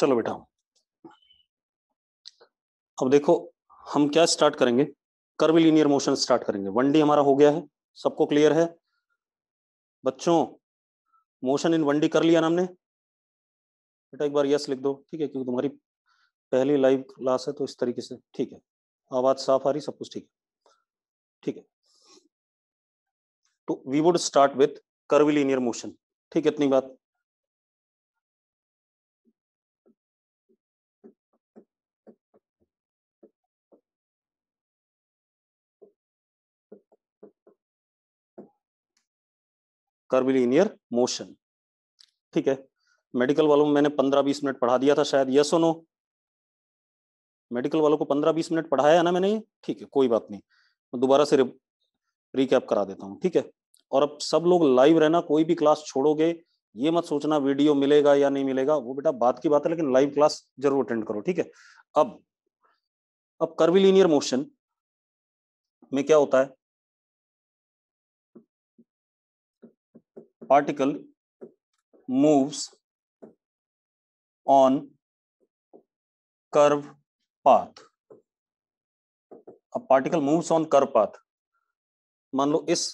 चलो बेटा, अब देखो हम क्या स्टार्ट करेंगे, कर्विलीनियर मोशन स्टार्ट करेंगे। 1D हमारा हो गया है, सबको क्लियर है बच्चों? मोशन इन 1D कर लिया ना हमने बेटा? एक बार यस लिख दो, ठीक है, क्योंकि तुम्हारी पहली लाइव क्लास है तो इस तरीके से। ठीक है, आवाज साफ आ रही, सब कुछ ठीक है, ठीक है। तो we would start with curvilinear motion, ठीक है, इतनी बात। कर्विलीनियर मोशन, ठीक है। मेडिकल वालों में मैंने 15-20 मिनट पढ़ा दिया था शायद, यस और नो? मेडिकल वालों को 15-20 मिनट पढ़ाया ना मैंने ये? ठीक है, कोई बात नहीं, मैं दोबारा से रिकैप करा देता हूँ, ठीक है। और अब सब लोग लाइव रहना, कोई भी क्लास छोड़ोगे ये मत सोचना वीडियो मिलेगा या नहीं मिलेगा, वो बेटा बात की बात है, लेकिन लाइव क्लास जरूर अटेंड करो, ठीक है। अब कर्विलीनियर मोशन में क्या होता है, particle moves on curve path. अब particle moves on curve path, मान लो इस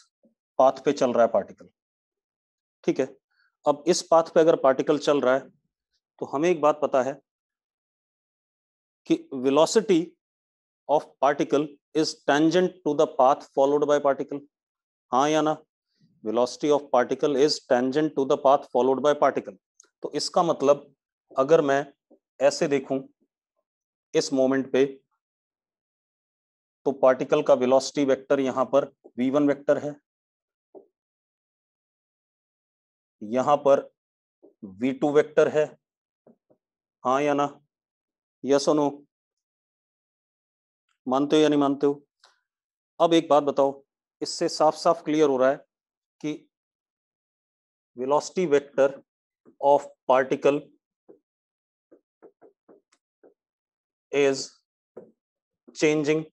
पाथ पे चल रहा है पार्टिकल, ठीक है। अब इस पाथ पे अगर पार्टिकल चल रहा है तो हमें एक बात पता है कि velocity of particle is tangent to the path followed by particle, हाँ या ना? Velocity of particle is tangent to the path followed by particle. तो इसका मतलब अगर मैं ऐसे देखूं इस मोमेंट पे, तो पार्टिकल का वेलोसिटी वेक्टर यहां पर v1 वेक्टर है, यहां पर v2 वेक्टर है, हाँ या ना? यस और नो? मानते हो या नहीं मानते हो? अब एक बात बताओ, इससे साफ साफ क्लियर हो रहा है कि velocity vector of particle is changing,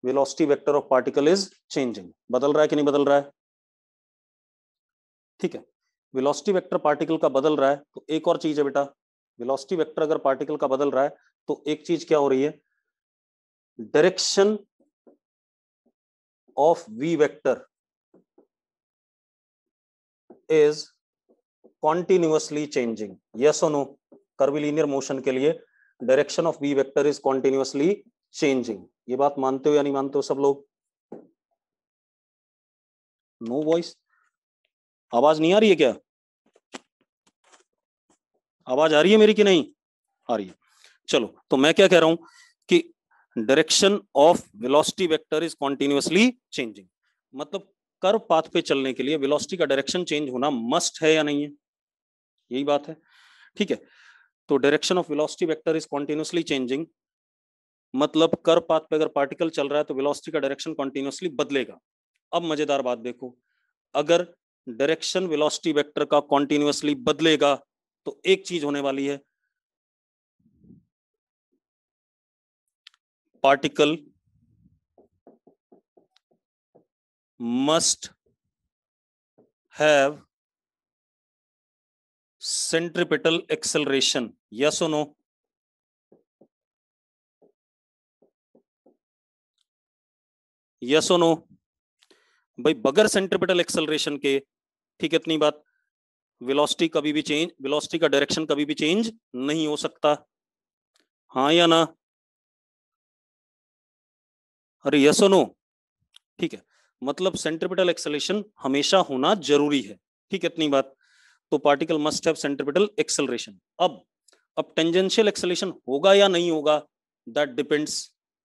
velocity vector of particle is changing, बदल रहा है कि नहीं बदल रहा है? ठीक है, वेलोसिटी वेक्टर पार्टिकल का बदल रहा है, तो एक और चीज है बेटा, वेलोसिटी वेक्टर अगर पार्टिकल का बदल रहा है तो एक चीज क्या हो रही है, direction of v vector is continuously changing, yes और नो? कर्विलीनियर मोशन के लिए direction of v vector is continuously changing, ये बात मानते हो या नहीं मानते हो सब लोग? नो वॉइस, आवाज नहीं आ रही है क्या? आवाज आ रही है मेरी कि नहीं आ रही है? चलो, तो मैं क्या कह रहा हूं कि direction of velocity vector is continuously changing, मतलब कर्व पाथ पे चलने के लिए वेलोसिटी का डायरेक्शन चेंज होना मस्ट है या नहीं है? यही बात है, ठीक है। तो direction of velocity vector is continuously changing, मतलब कर्व पाथ पे अगर पार्टिकल चल रहा है तो वेलोसिटी का डायरेक्शन कॉन्टिन्यूअसली बदलेगा। अब मजेदार बात देखो, अगर डायरेक्शन वेलोसिटी वेक्टर का कॉन्टिन्यूअसली बदलेगा तो एक चीज होने वाली है, particle must have centripetal acceleration, yes or no? yes or no? भाई बगैर सेंट्रिपिटल एक्सेलरेशन के, ठीक है, इतनी बात, वेलोसिटी कभी भी चेंज, वेलोसिटी का डायरेक्शन कभी भी चेंज नहीं हो सकता, हाँ या ना? अरे यस और नो? ठीक है, मतलब सेंट्रिपिटल एक्सेलरेशन हमेशा होना जरूरी है, ठीक है, इतनी बात। तो particle must have centripetal acceleration. अब टेंजेंशियल एक्सेलरेशन होगा या नहीं होगा, दैट डिपेंड्स,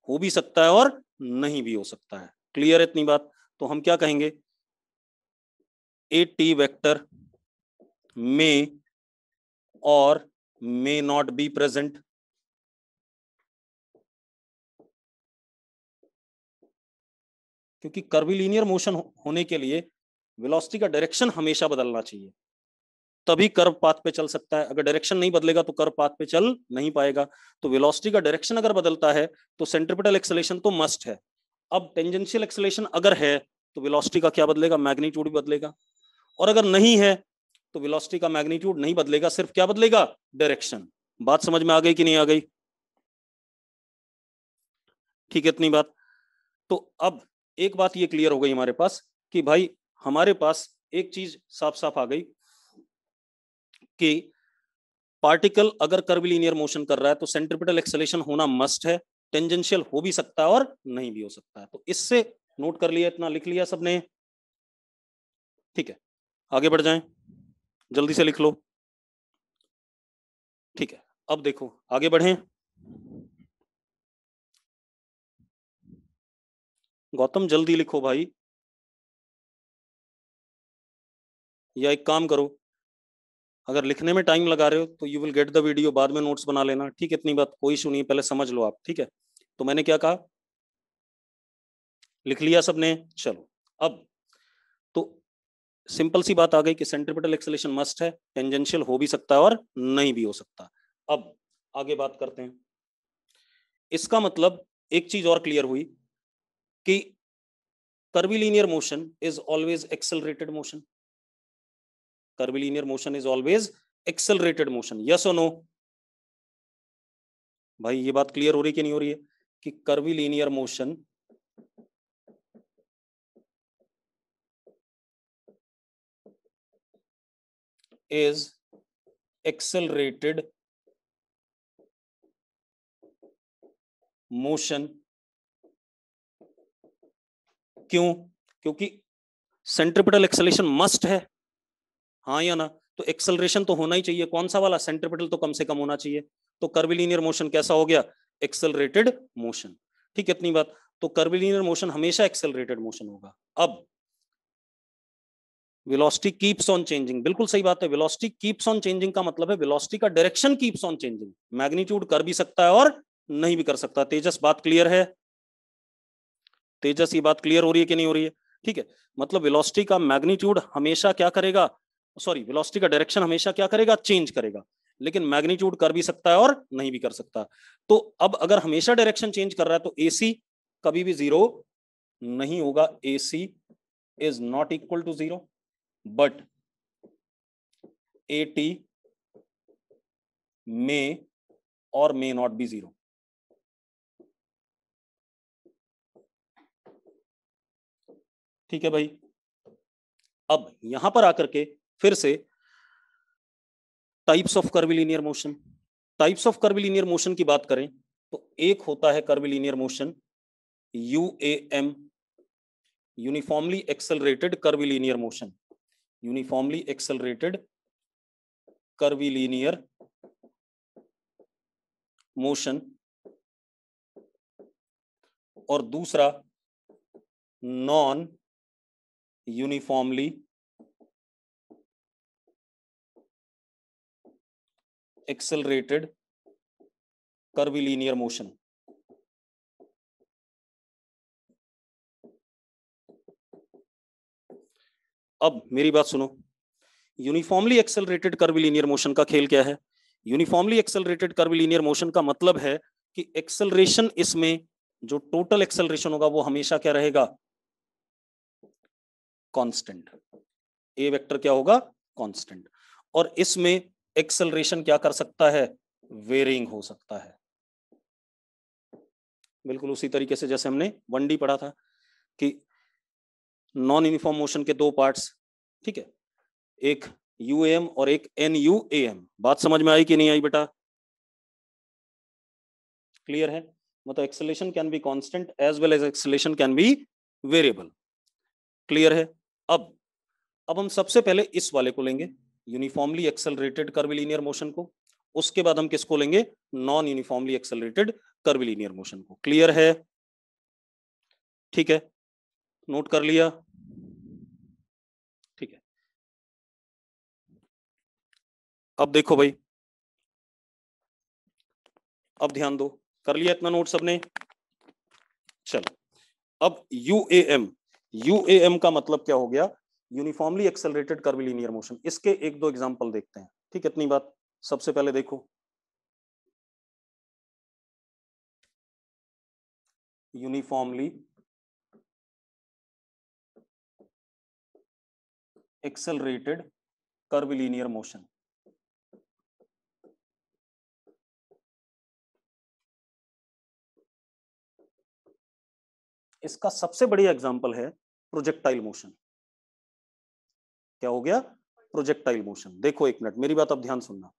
हो भी सकता है और नहीं भी हो सकता है, क्लियर है इतनी बात? तो हम क्या कहेंगे, ए टी वेक्टर मे और मे नॉट बी प्रेजेंट, क्योंकि कर्विलीनियर मोशन होने के लिए वेलोसिटी का डायरेक्शन हमेशा बदलना चाहिए, तभी कर्व पाथ पे चल सकता है। अगर डायरेक्शन नहीं बदलेगा तो कर्व पाथ पे चल नहीं पाएगा। तो वेलोसिटी का डायरेक्शन अगर बदलता है तो सेंट्रिपिटल एक्सेलरेशन तो मस्ट है। अब टेंजेंशियल एक्सेलरेशन अगर है तो वेलोसिटी का क्या बदलेगा, मैग्नीट्यूड भी बदलेगा। और अगर नहीं है तो वेलोसिटी का मैग्नीट्यूड नहीं बदलेगा, सिर्फ क्या बदलेगा, डायरेक्शन। बात समझ में आ गई कि नहीं आ गई? ठीक है, इतनी बात। तो अब एक बात ये क्लियर हो गई हमारे पास कि भाई हमारे पास एक चीज साफ साफ आ गई कि पार्टिकल अगर कर्विलीनियर मोशन कर रहा है तो सेंट्रिपिटल एक्सेलेरेशन होना मस्ट है, टेंजेंशियल हो भी सकता है और नहीं भी हो सकता है। तो इससे नोट कर लिया, इतना लिख लिया सबने? ठीक है, आगे बढ़ जाएं, जल्दी से लिख लो। ठीक है, अब देखो आगे बढ़ें। गौतम जल्दी लिखो भाई, या एक काम करो, अगर लिखने में टाइम लगा रहे हो तो you will get the video, बाद में नोट्स बना लेना। ठीक है, इतनी बात, कोई इशू नहीं, पहले समझ लो आप। ठीक है, तो मैंने क्या कहा, लिख लिया सबने? चलो, अब तो सिंपल सी बात आ गई कि सेंट्रिपिटल एक्सेलेरेशन मस्ट है, टेंजेंशियल हो भी सकता है और नहीं भी हो सकता। अब आगे बात करते हैं। इसका मतलब एक चीज और क्लियर हुई कि कर्विलीनियर motion is always accelerated motion. कर्विलीनियर motion is always accelerated motion, yes और नो? भाई ये बात क्लियर हो रही कि नहीं हो रही है कि कर्विलीनियर मोशन इज एक्सेलरेटेड मोशन? क्यों? क्योंकि सेंट्रिपिटल एक्सेलेरेशन मस्ट है, हाँ या ना? तो एक्सेलरेशन तो होना ही चाहिए, कौन सा वाला, सेंट्रिपिटल तो कम से कम होना चाहिए। तो कर्विलीनियर मोशन कैसा हो गया, एक्सेलरेटेड मोशन। ठीक है, इतनी बात। तो कर्विलीनियर मोशन हमेशा एक्सेलरेटेड मोशन होगा। अब वेलोसिटी कीप्स ऑन चेंजिंग, बिल्कुल सही बात है, वेलोसिटी कीप्स ऑन चेंजिंग का मतलब है वेलोसिटी का direction keeps on changing, magnitude कर भी सकता है और नहीं भी कर सकता। तेजस बात क्लियर है? तेजस ये बात क्लियर हो रही है कि नहीं हो रही है? ठीक है, मतलब वेलोसिटी का मैग्नीट्यूड हमेशा क्या करेगा, सॉरी, वेलोसिटी का डायरेक्शन हमेशा क्या करेगा, चेंज करेगा, लेकिन मैग्नीट्यूड कर भी सकता है और नहीं भी कर सकता। तो अब अगर हमेशा डायरेक्शन चेंज कर रहा है तो एसी कभी भी जीरो नहीं होगा, AC is not equal to zero, but AT may और मे नॉट बी जीरो। ठीक है भाई, अब यहां पर आकर के फिर से types of curvilinear motion, types of curvilinear motion की बात करें तो एक होता है curvilinear motion UAM, uniformly accelerated curvilinear motion, uniformly accelerated curvilinear motion. और दूसरा non uniformly accelerated curvilinear motion. अब मेरी बात सुनो, यूनिफॉर्मली एक्सेलरेटेड कर्विलीनियर मोशन का खेल क्या है? यूनिफॉर्मली एक्सेलरेटेड कर्विलीनियर मोशन का मतलब है कि एक्सेलरेशन इसमें जो टोटल एक्सेलरेशन होगा वो हमेशा क्या रहेगा, कांस्टेंट। ए वेक्टर क्या होगा, कांस्टेंट। और इसमें एक्सेलरेशन क्या कर सकता है, वेरिंग हो सकता है। बिल्कुल उसी तरीके से जैसे हमने 1D पढ़ा था कि नॉन यूनिफॉर्म मोशन के दो पार्ट्स, ठीक है, एक यूएम और एक एनयूएम। बात समझ में आई कि नहीं आई बेटा? क्लियर है? मतलब acceleration can be constant as well as acceleration can be variable. Clear है? अब हम सबसे पहले इस वाले को लेंगे, यूनिफॉर्मली एक्सेलरेटेड कर्विलीनियर मोशन को, उसके बाद हम किसको लेंगे, non uniformly accelerated curvilinear motion को। क्लियर है? ठीक है, नोट कर लिया? ठीक है, अब देखो भाई, अब ध्यान दो, कर लिया इतना नोट सबने? चलो, अब यूएएम, यूएएम का मतलब क्या हो गया, यूनिफॉर्मली एक्सेलरेटेड कर्विलीनियर मोशन। इसके एक दो एग्जांपल देखते हैं। ठीक है, इतनी बात। सबसे पहले देखो, यूनिफॉर्मली एक्सेलरेटेड कर्विलीनियर मोशन। इसका सबसे बढ़िया एग्जांपल है प्रोजेक्टाइल मोशन। क्या हो गया? Projectile motion. देखो एक मिनट, मेरी बात अब ध्यान सुनना।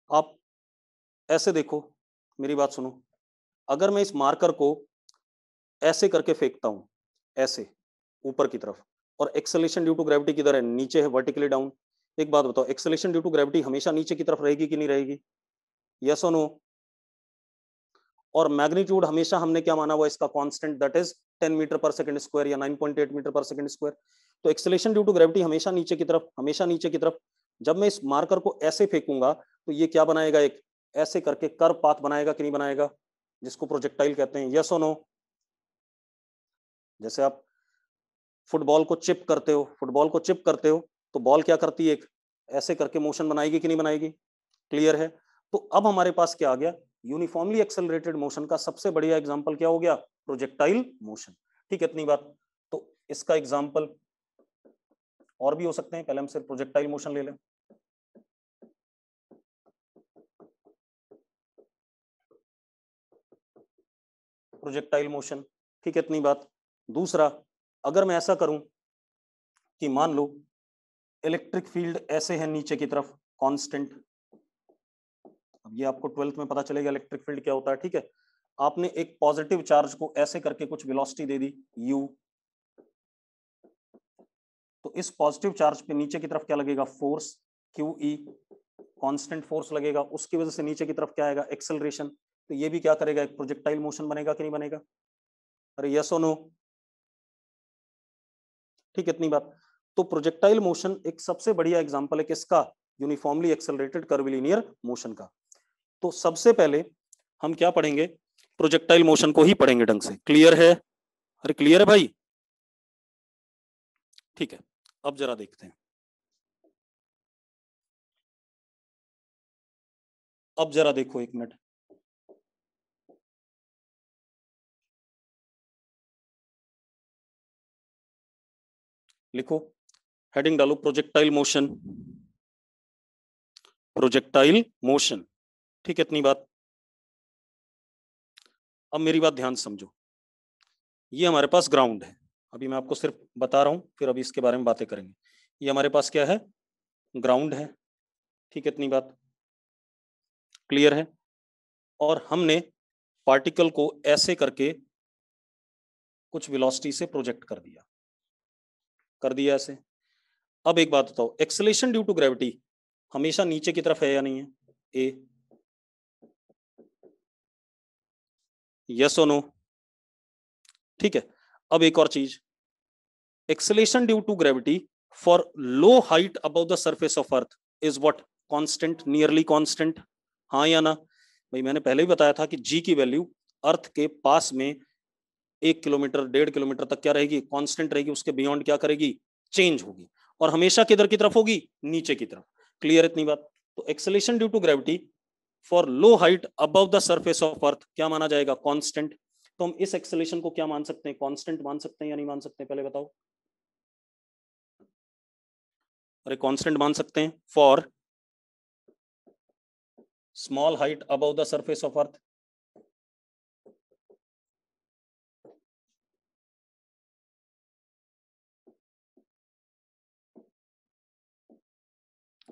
आप ऐसे देखो, मेरी बात सुनो। अगर मैं इस मार्कर को ऐसे करके फेंकता हूं, ऐसे ऊपर की तरफ, और एक्सेलेरेशन ड्यू टू ग्रेविटी किधर है? नीचे है, वर्टिकली डाउन। एक बात बताओ, एक्सेलेरेशन ड्यू टू ग्रेविटी हमेशा नीचे की तरफ रहेगी कि नहीं रहेगी? यस और नो? और मैग्नीट्यूड हमेशा हमने क्या माना हुआ इसका? कांस्टेंट, दैट इज 10 मीटर पर सेकंड स्क्वायर या 9.8 मीटर पर सेकंड स्क्वायर। तो एक्सेलेरेशन ड्यू टू ग्रेविटी हमेशा नीचे की तरफ, हमेशा नीचे की तरफ। जब मैं इस मार्कर को ऐसे फेंकूंगा तो ये क्या बनाएगा? एक ऐसे करके कर्व पाथ बनाएगा कि नहीं बनाएगा? जिसको प्रोजेक्टाइल कहते हैं। यस और नो? जैसे आप फुटबॉल को चिप करते हो, फुटबॉल को चिप करते हो तो बॉल क्या करती है? एक ऐसे करके मोशन बनाएगी कि नहीं बनाएगी? क्लियर है? तो अब हमारे पास क्या आ गया? यूनिफॉर्मली एक्सेलरेटेड मोशन का सबसे बढ़िया एग्जांपल क्या हो गया? Projectile motion. ठीक है, इतनी बात। तो इसका एग्जांपल और भी हो सकते हैं, पहले हम सिर्फ प्रोजेक्टाइल मोशन ले लें। प्रोजेक्टाइल मोशन, ठीक है, इतनी बात। दूसरा, अगर मैं ऐसा करूं कि मान लो इलेक्ट्रिक फील्ड ऐसे है नीचे की तरफ, कांस्टेंट। अब ये आपको 12th में पता चलेगा इलेक्ट्रिक फील्ड क्या होता है। ठीक है, आपने एक पॉजिटिव चार्ज को ऐसे करके कुछ वेलोसिटी दे दी u, तो इस पॉजिटिव चार्ज पे नीचे की तरफ क्या लगेगा? फोर्स QE, कांस्टेंट फोर्स लगेगा। उसकी वजह से नीचे की तरफ क्या आएगा? एक्सेलरेशन। तो ये भी क्या करेगा? एक प्रोजेक्टाइल मोशन बनेगा कि नहीं बनेगा? अरे यस और नो? ठीक है, इतनी बात। तो प्रोजेक्टाइल मोशन एक सबसे बढ़िया एग्जांपल है किसका? यूनिफॉर्मली एक्सेलरेटेड कर्विलिनियर मोशन का। तो सबसे पहले हम क्या पढ़ेंगे? प्रोजेक्टाइल मोशन को ही पढ़ेंगे ढंग से। क्लियर है? अरे क्लियर है भाई? ठीक है, अब जरा देखते हैं। अब जरा देखो एक मिनट, लिखो, हेडिंग डालो प्रोजेक्टाइल मोशन। प्रोजेक्टाइल मोशन, ठीक है, इतनी बात। अब मेरी बात ध्यान समझो। ये हमारे पास ग्राउंड है, अभी मैं आपको सिर्फ बता रहा हूं, फिर अभी इसके बारे में बातें करेंगे। ये हमारे पास क्या है? ग्राउंड है। ठीक है, इतनी बात क्लियर है? और हमने पार्टिकल को ऐसे करके कुछ वेलोसिटी से प्रोजेक्ट कर दिया ऐसे। अब एक बात बताओ, एक्सेलेरेशन ड्यू टू ग्रेविटी हमेशा नीचे की तरफ है या नहीं है? ए, यस और नो? ठीक है, अब एक और चीज, acceleration due to gravity for low height above the surface of earth is what? Constant, nearly constant. हाँ या ना? भाई मैंने पहले भी बताया था कि जी की वैल्यू अर्थ के पास में 1 किलोमीटर 1.5 किलोमीटर तक क्या रहेगी? कांस्टेंट रहेगी। उसके बियॉन्ड क्या करेगी? चेंज होगी। और हमेशा किधर की तरफ होगी? नीचे की तरफ। क्लियर इतनी बात? तो acceleration due to gravity for low height above the surface of earth क्या माना जाएगा? कांस्टेंट। तो हम इस एक्सेलेरेशन को क्या मान सकते हैं? कांस्टेंट मान सकते हैं या नहीं मान सकते? पहले बताओ। अरे कांस्टेंट मान सकते हैं for small height above the surface of earth.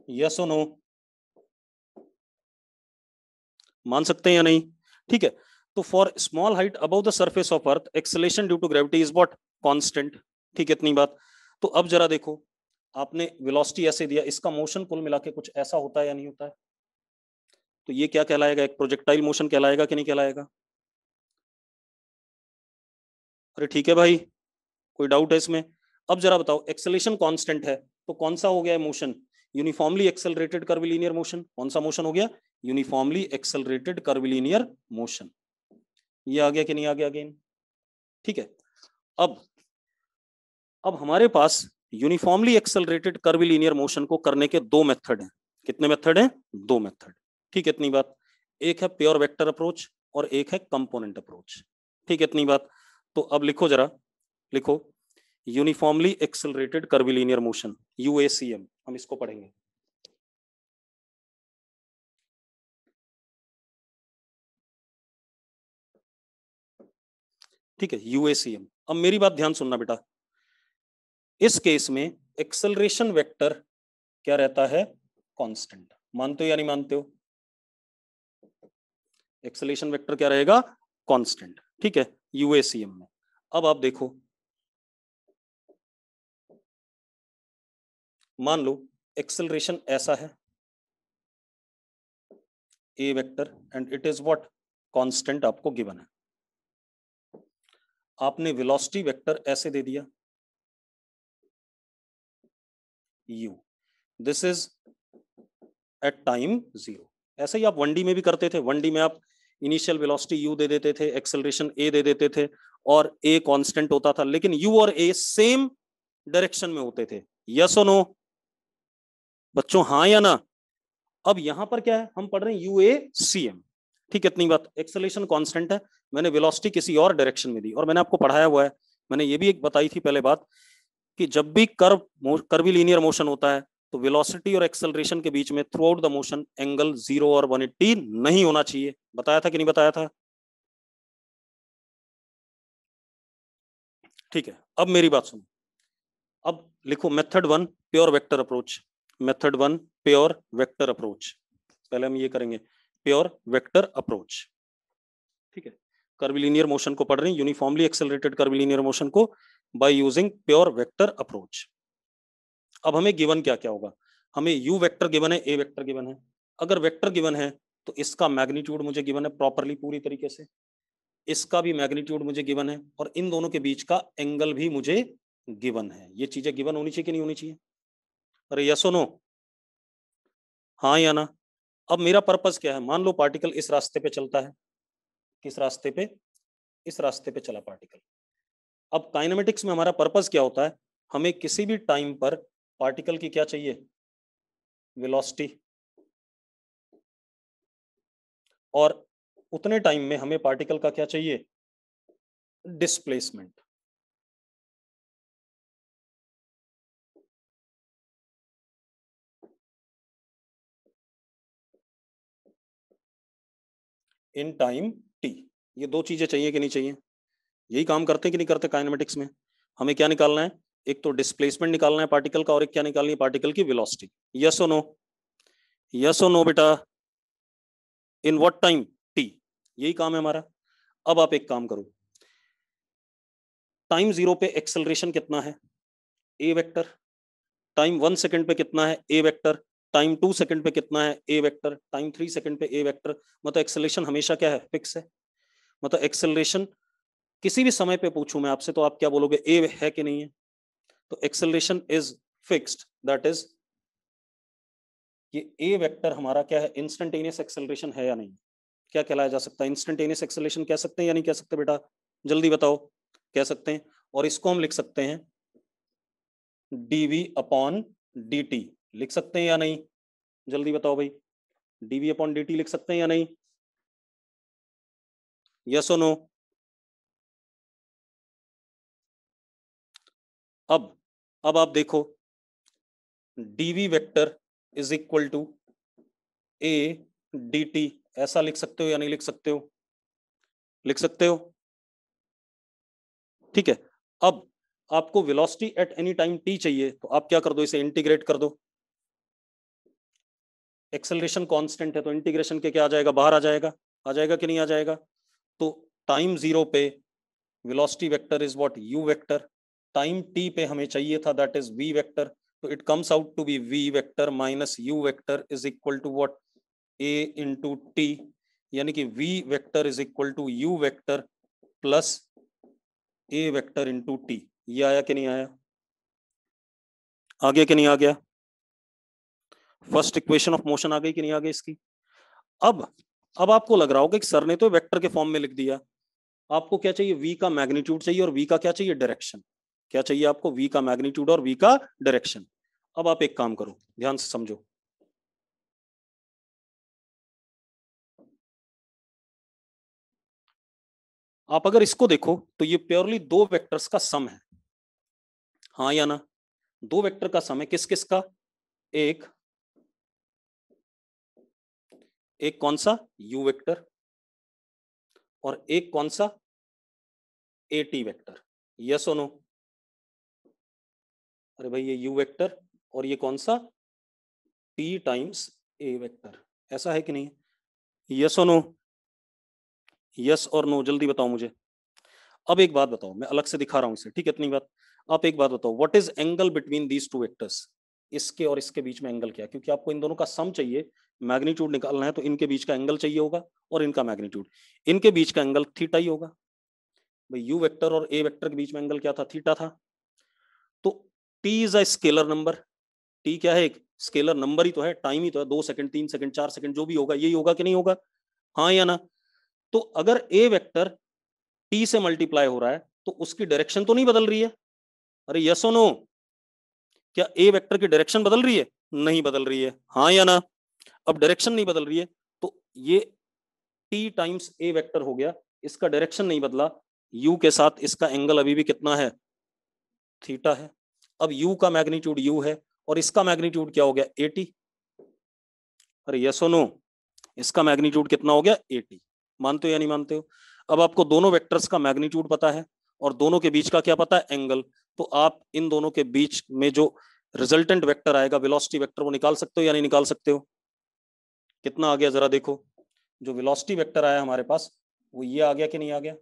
Yes और नो? मान सकते हैं या नहीं? ठीक है, तो for small height above the surface of earth acceleration due to gravity is what? Constant. ठीक है, इतनी बात। तो अब जरा देखो, आपने वेलोसिटी ऐसे दिया, इसका मोशन कुल मिला के कुछ ऐसा होता है या नहीं होता है? तो ये क्या कहलाएगा? एक प्रोजेक्टाइल मोशन कहलाएगा कि नहीं कहलाएगा? अरे ठीक है भाई, कोई डाउट है इसमें? अब जरा बताओ, एक्सेलेरेशन कांस्टेंट है तो कौन सा हो गया motion? Uniformly accelerated curvilinear motion. कौन सा मोशन हो गया? Uniformly accelerated curvilinear motion. ये आ गया कि नहीं आ गया अगेन? ठीक है, अब हमारे पास यूनिफॉर्मली एक्सेलरेटेड कर्विलिनियर मोशन को करने के दो मेथड हैं। कितने मेथड हैं? दो मेथड। ठीक है, इतनी बात। एक है प्योर वेक्टर अप्रोच और एक है कंपोनेंट अप्रोच। ठीक है, इतनी बात। तो अब लिखो जरा, लिखो, यूनिफॉर्मली एक्सेलरेटेड कर्विलिनियर मोशन, यूएसीएम, हम इसको पढ़ेंगे। ठीक है, यूएसीएम। अब मेरी बात ध्यान सुनना बेटा, इस केस में एक्सेलरेशन वेक्टर क्या रहता है? कांस्टेंट। मानते हो या नहीं मानते हो? एक्सेलरेशन वेक्टर क्या रहेगा? कांस्टेंट। ठीक है, यूएसीएम में। अब आप देखो, मान लो एक्सेलरेशन ऐसा है, a vector, and it is what? Constant आपको गिवन है। आपने वेलोसिटी वेक्टर ऐसे दे दिया, u, this is at time 0। ऐसे ही आप 1D में भी करते थे। 1D में आप इनिशियल वेलोसिटी u दे देते थे, एक्सेलरेशन a दे देते थे, और a कांस्टेंट होता था, लेकिन u और a सेम डायरेक्शन में होते थे। यस और नो बच्चों, हाँ या ना? अब यहां पर क्या है, हम पढ़ रहे हैं यूएसीएम। ठीक है, इतनी बात। एक्सेलरेशन कांस्टेंट है, मैंने वेलोसिटी किसी और डायरेक्शन में दी, और मैंने आपको पढ़ाया हुआ है, मैंने ये भी एक बताई थी पहले बात, कि जब भी कर्वीलिनियर मोशन होता है तो वेलोसिटी और एक्सेलरेशन के बीच में through out the motion angle 0 और 180 नहीं होना चाहिए। बताया था कि नहीं बताया था? ठीक है, अब मेरी बात सुनो। अब लिखो method 1 pure vector approach. Method 1 pure vector approach. पहले हम ये करेंगे, प्योर वेक्टर अप्रोच। ठीक है, कर्वीलिनियर मोशन को पढ़ रहे हैं, यूनिफॉर्मली एक्सेलरेटेड कर्वीलिनियर मोशन को by using pure vector approach. अब हमें गिवन क्या क्या होगा? हमें यू वेक्टर गिवन है, ए वेक्टर गिवन है। अगर वेक्टर गिवन है तो इसका मैग्नीट्यूड मुझे गिवन है प्रॉपरली, पूरी तरीके से, इसका भी मैग्नीट्यूड मुझे गिवन है, और इन दोनों के बीच का एंगल भी मुझे गिवन है। ये चीजें गिवन होनी चाहिए कि नहीं होनी चाहिए? अरे यस और नो, हाँ या ना? अब मेरा पर्पस क्या है? मान लो पार्टिकल इस रास्ते पे चलता है, किस रास्ते पे? इस रास्ते पे चला पार्टिकल। अब काइनेमेटिक्स में हमारा पर्पस क्या होता है? हमें किसी भी टाइम पर पार्टिकल की क्या चाहिए? वेलोसिटी, और उतने टाइम में हमें पार्टिकल का क्या चाहिए? डिस्प्लेसमेंट। In time T. ये दो चीजें चाहिए कि नहीं चाहिए? यही काम करते हैं कि नहीं करते काइनेमेटिक्स में? हमें क्या निकालना है? एक तो डिस्प्लेसमेंट निकालना है पार्टिकल का, और एक क्या निकालनी है? पार्टिकल की वेलोसिटी। यस और नो? यस और नो बेटा? In what time? टी। यही काम है हमारा। अब आप एक काम करो, टाइम 0 पे एक्सेलरेशन कितना है? A vector. टाइम 1 सेकंड पे कितना है? A vector. टाइम 2 सेकंड पे कितना है? A vector. टाइम 3 सेकंड पे ए वेक्टर। मतलब एक्सेलरेशन हमेशा क्या है? फिक्स है। मतलब एक्सेलरेशन किसी भी समय पे पूछूं मैं आपसे तो आप क्या बोलोगे? ए है कि नहीं है? तो acceleration is fixed, that is, ये ए वेक्टर हमारा क्या है? इंस्टेंटेनियस एक्सेलरेशन है या नहीं? क्या कहलाया जा सकता है? इंस्टेंटेनियस एक्सेलरेशन कह सकते हैं या नहीं कह सकते बेटा? जल्दी बताओ। कह सकते हैं। और इसको हम लिख सकते हैं डीवी अपॉन डी टी। लिख सकते हैं या नहीं? जल्दी बताओ भाई। डीवी अपॉन डी टी लिख सकते हैं या नहीं? यस और नो? अब आप देखो, d v vector is equal to a d t. ऐसा लिख सकते हो या नहीं लिख सकते हो? लिख सकते हो। ठीक है। अब आपको velocity at any time T चाहिए, तो आप क्या कर दो? इसे इंटीग्रेट कर दो। एक्सेलरेशन कांस्टेंट है तो इंटीग्रेशन के क्या आ जाएगा? बाहर आ जाएगा। आ जाएगा कि नहीं आ जाएगा? तो टाइम 0 पे velocity vector is what? U vector. Time t पे हमें चाहिए था, दैट इज वी वेक्टर। तो it comes out to be v vector minus u vector is equal to what? A into t. यानी कि v vector is equal to u vector plus a vector into t. ये आया कि नहीं आया? आ गया कि नहीं आ गया? फर्स्ट इक्वेशन ऑफ मोशन आ गई कि नहीं आ गई इसकी? अब अब आपको लग रहा होगा कि सर ने तो वेक्टर के फॉर्म में लिख दिया। आपको क्या चाहिए? v का मैग्नीट्यूड चाहिए, और v का क्या चाहिए? डायरेक्शन। क्या चाहिए आपको? v का मैग्नीट्यूड और v का डायरेक्शन। अब आप एक काम करो, ध्यान से समझो। आप अगर इसको देखो तो ये प्योरली दो वेक्टर्स का सम है। हाँ या ना? दो वेक्टर का सम है किस किस का? एक कौन सा? यू वेक्टर, और एक कौन सा? A T vector. यस और नो? अरे भाई ये यू वेक्टर और ये कौन सा? टी टाइम्स ए वेक्टर, ऐसा है कि नहीं? यस और नो? यस और नो, जल्दी बताओ मुझे। अब एक बात बताओ, मैं अलग से दिखा रहा हूं इसे, ठीक है? इतनी बात। आप एक बात बताओ, what is angle between these two vectors? इसके और इसके बीच में एंगल क्या है? क्योंकि आपको इन दोनों का सम चाहिए, मैग्नीट्यूड निकालना है, तो इनके बीच का एंगल चाहिए होगा और इनका मैग्नीट्यूड। इनके बीच का एंगल थीटा ही होगा भाई। यू वेक्टर और ए वेक्टर के बीच में एंगल क्या था? थीटा था। तो T is a scalar number. T क्या है? एक स्केलर नंबर ही तो है, टाइम ही तो है, 2 सेकंड 3 सेकंड 4 सेकंड जो भी होगा, यही होगा कि नहीं होगा? हाँ या ना? तो अगर ए वेक्टर टी से मल्टीप्लाई हो रहा है तो उसकी डायरेक्शन तो नहीं बदल रही है? अरे यस और नो? क्या ए वेक्टर की डायरेक्शन बदल रही है? नहीं बदल रही है। हाँ या ना? अब डायरेक्शन नहीं बदल रही है तो ये टी टाइम्स ए वेक्टर हो गया, इसका डायरेक्शन नहीं बदला, यू के साथ इसका एंगल अभी भी कितना है? थीटा है। अब यू का मैग्नीट्यूड यू है और इसका मैग्नीट्यूड क्या हो गया? 80। अरे यस और नो? इसका मैग्नीट्यूड कितना हो गया? 80। मानते हो या नहीं मानते हो? अब आपको दोनों वेक्टर्स का मैग्नीट्यूड पता है और दोनों के बीच का क्या पता है? एंगल। तो आप इन दोनों के बीच में जो रिजल्टेंट वेक्टर आएगा, वेलोसिटी वेक्टर, वो निकाल सकते हो या नहीं निकाल सकते हो? कितना आ गया जरा देखो। जो वेलोसिटी वेक्टर आया हमारे पास वो ये आ गया कि नहीं आ गया?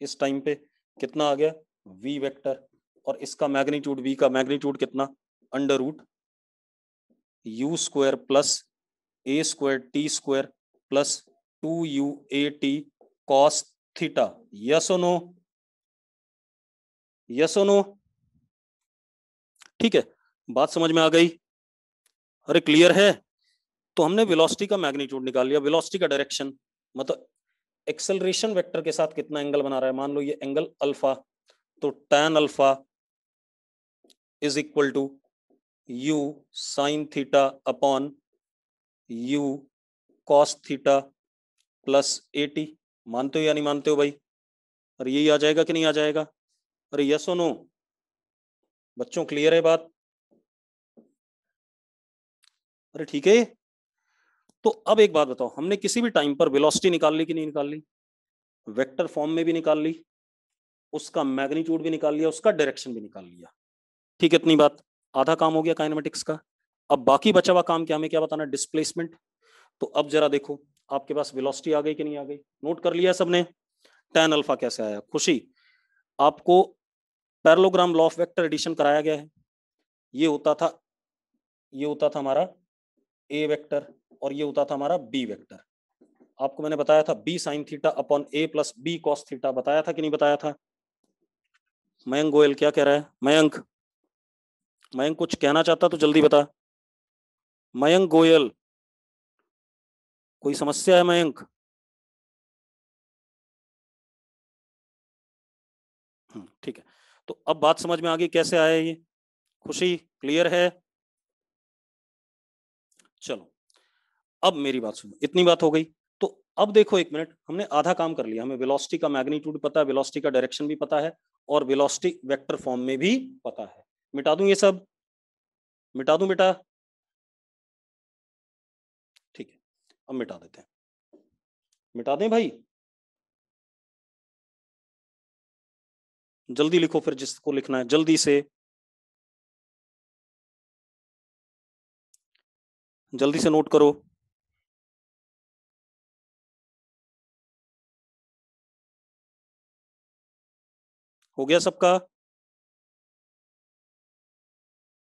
इस टाइम पे कितना आ गया? v vector. और इसका मैग्नीट्यूड, v का मैग्नीट्यूड कितना? Under root u square plus a square t square plus 2u a t cos theta. Yes और नो? यस और नो? ठीक है, बात समझ में आ गई? अरे क्लियर है? तो हमने वेलोसिटी का मैग्नीट्यूड निकाल लिया, वेलोसिटी का डायरेक्शन, मतलब एक्सेलरेशन वेक्टर के साथ कितना एंगल बना रहा है। मान लो ये एंगल अल्फा, तो tan alpha is equal to u sin theta upon u cos theta plus 80। मानते हो या नहीं मानते हो भाई? अरे यही आ जाएगा कि नहीं आ जाएगा? अरे यस और नो? बच्चों क्लियर है बात? अरे ठीक है। तो अब एक बात बताओ, हमने किसी भी टाइम पर वेलोसिटी निकाल ली कि नहीं निकाल ली? वेक्टर फॉर्म में भी निकाल ली, उसका मैग्नीट्यूड भी निकाल लिया, उसका डायरेक्शन भी निकाल लिया। ठीक है, इतनी बात। आधा काम हो गया काइनेमेटिक्स का। अब बाकी बचा हुआ काम क्या, हमें क्या बताना? डिस्प्लेसमेंट। तो अब जरा देखो, आपके पास वेलोसिटी आ गई कि नहीं आ गई? नोट कर लिया सबने? tan अल्फा कैसे आया? खुशी, आपको parallelogram law of vector addition कराया गया है। ये होता था, ये होता था हमारा ए वेक्टर और ये होता था हमारा बी वेक्टर। आपको मैंने बताया था बी साइन थीटा अपॉन ए प्लस बी कॉस थीटा, बताया था कि नहीं बताया था? मयंक गोयल क्या कह रहा है? मयंक, मयंक कुछ कहना चाहता तो जल्दी बता। मयंक गोयल, कोई समस्या है मयंक? ठीक है, तो अब बात समझ में आ गई कैसे आया ये? खुशी क्लियर है? चलो, अब मेरी बात सुनो, इतनी बात हो गई। तो अब देखो एक मिनट, हमने आधा काम कर लिया, हमें वेलोसिटी का मैग्नीट्यूड पता है, वेलोसिटी का डायरेक्शन भी पता है और वेलोसिटी वेक्टर फॉर्म में भी पता है। मिटा दूं ये सब? मिटा दूं बेटा? ठीक है, अब मिटा देते हैं। मिटा दें भाई? जल्दी लिखो फिर, जिसको लिखना है जल्दी से, जल्दी से नोट करो। हो गया सबका?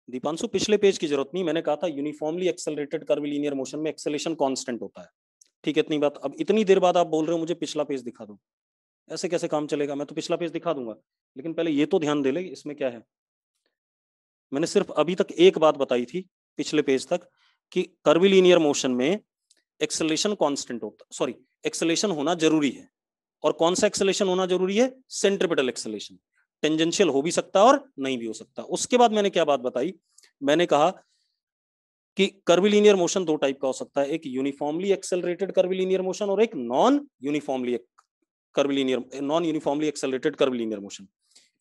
दीपांशु पिछले पेज की जरूरत नहीं, मैंने कहा था यूनिफॉर्मली एक्सेलरेटेड कर्वीलिनियर मोशन में एक्सेलेरेशन कांस्टेंट होता है। ठीक है, इतनी बात। अब इतनी देर बाद आप बोल रहे हो मुझे पिछला पेज दिखा दो, ऐसे कैसे काम चलेगा? मैं तो पिछला पेज दिखा दूंगा, लेकिन पहले ये तो ध्यान दे ले इसमें क्या है। मैंने सिर्फ अभी तक एक बात बताई थी पिछले पेज तक, कि कर्वीलिनियर मोशन में एक्सेलेरेशन कांस्टेंट होता, सॉरी, एक्सेलेरेशन होना जरूरी है। और कौन सा एक्सेलेरेशन होना जरूरी है? Centripetal acceleration. टेंजेंशियल हो भी सकता है और नहीं भी हो सकता। उसके बाद मैंने क्या बात बताई? मैंने कहा कि कर्वीलिनियर मोशन दो टाइप का हो सकता है, एक यूनिफॉर्मली एक्सेलरेटेड कर्वीलिनियर मोशन और एक non uniformly accelerated curvilinear motion.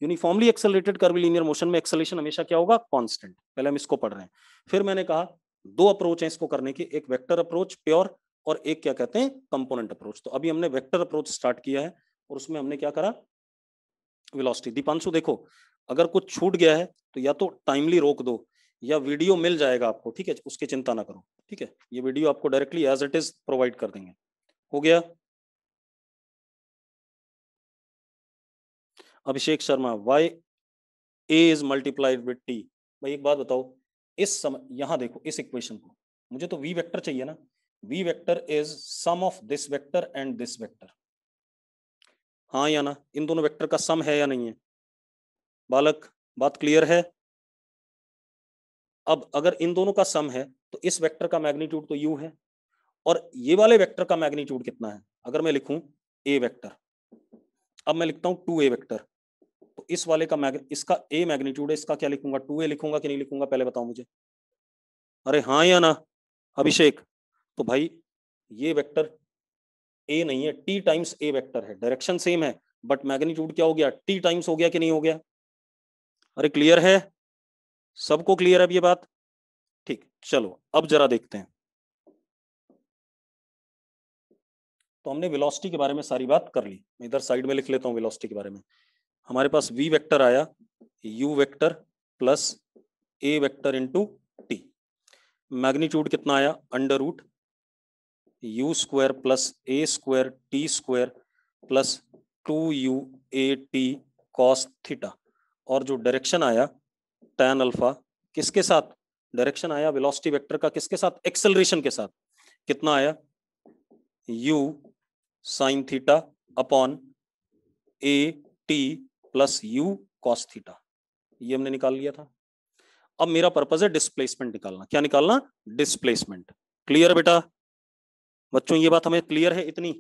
Uniformly accelerated curvilinear motion में एक्सेलरेशन हमेशा क्या होगा, कांस्टेंट। पहले हम इसको पढ़ रहे हैं। फिर मैंने कहा दो अप्रोच है इसको करने की, एक वेक्टर अप्रोच प्योर और एक क्या कहते हैं, कंपोनेंट अप्रोच। तो अभी हमने वेक्टर अप्रोच स्टार्ट किया है और उसमें हमने क्या करा, वेलोसिटी। दीपांशु देखो, अगर कुछ छूट गया है तो या तो टाइमली रोक दो या वीडियो मिल जाएगा आपको, ठीक है, उसकी चिंता ना करो, ठीक है, ये वीडियो आपको directly as it is provide कर देंगे। हो गया। Abhishek Sharma, why a is multiplied with t. भाई एक बात बताओ, इस समय यहां देखो इस इक्वेशन को, मुझे तो वी वेक्टर चाहिए ना, v vector is sum of this vector and this vector, हाँ या ना, इन दोनों वेक्टर का सम है या नहीं है बालक, बात क्लियर है। अब अगर इन दोनों का सम है तो इस वेक्टर का मैग्नीट्यूड तो u है, और ये वाले वेक्टर का मैग्नीट्यूड कितना है, अगर मैं लिखूं a वेक्टर, अब मैं लिखता हूं 2a वेक्टर, तो इस वाले का इसका a मैग्नीट्यूड है, इसका क्या लिखूंगा, 2a लिखूंगा कि नहीं लिखूंगा, पहले बताओ मुझे। अरे हाँ या ना अभिषेक, तो भाई ये वेक्टर a नहीं है, t टाइम्स a वेक्टर है, डायरेक्शन सेम है बट मैग्नीट्यूड क्या हो गया, t टाइम्स हो गया कि नहीं हो गया। अरे क्लियर है, सबको क्लियर है अब ये बात, ठीक। चलो अब जरा देखते हैं। तो हमने वेलोसिटी के बारे में सारी बात कर ली, मैं इधर साइड में लिख लेता हूँ वेलोसिटी के बारे में। हमारे पास v वेक्टर आया, u vector plus a vector into t, magnitude कितना आया, under root u square plus a square t square plus 2u/a/t cos theta, और जो डायरेक्शन आया tan अल्फा, किसके साथ डायरेक्शन आया वेलोसिटी वेक्टर का, किसके साथ, एक्सेलरेशन के साथ, कितना आया, u sin theta upon a t plus u cos theta, ये हमने निकाल लिया था। अब मेरा पर्पज है डिस्प्लेसमेंट निकालना, क्या निकालना, डिस्प्लेसमेंट। क्लियर बेटा बच्चों, ये बात हमें क्लियर है इतनी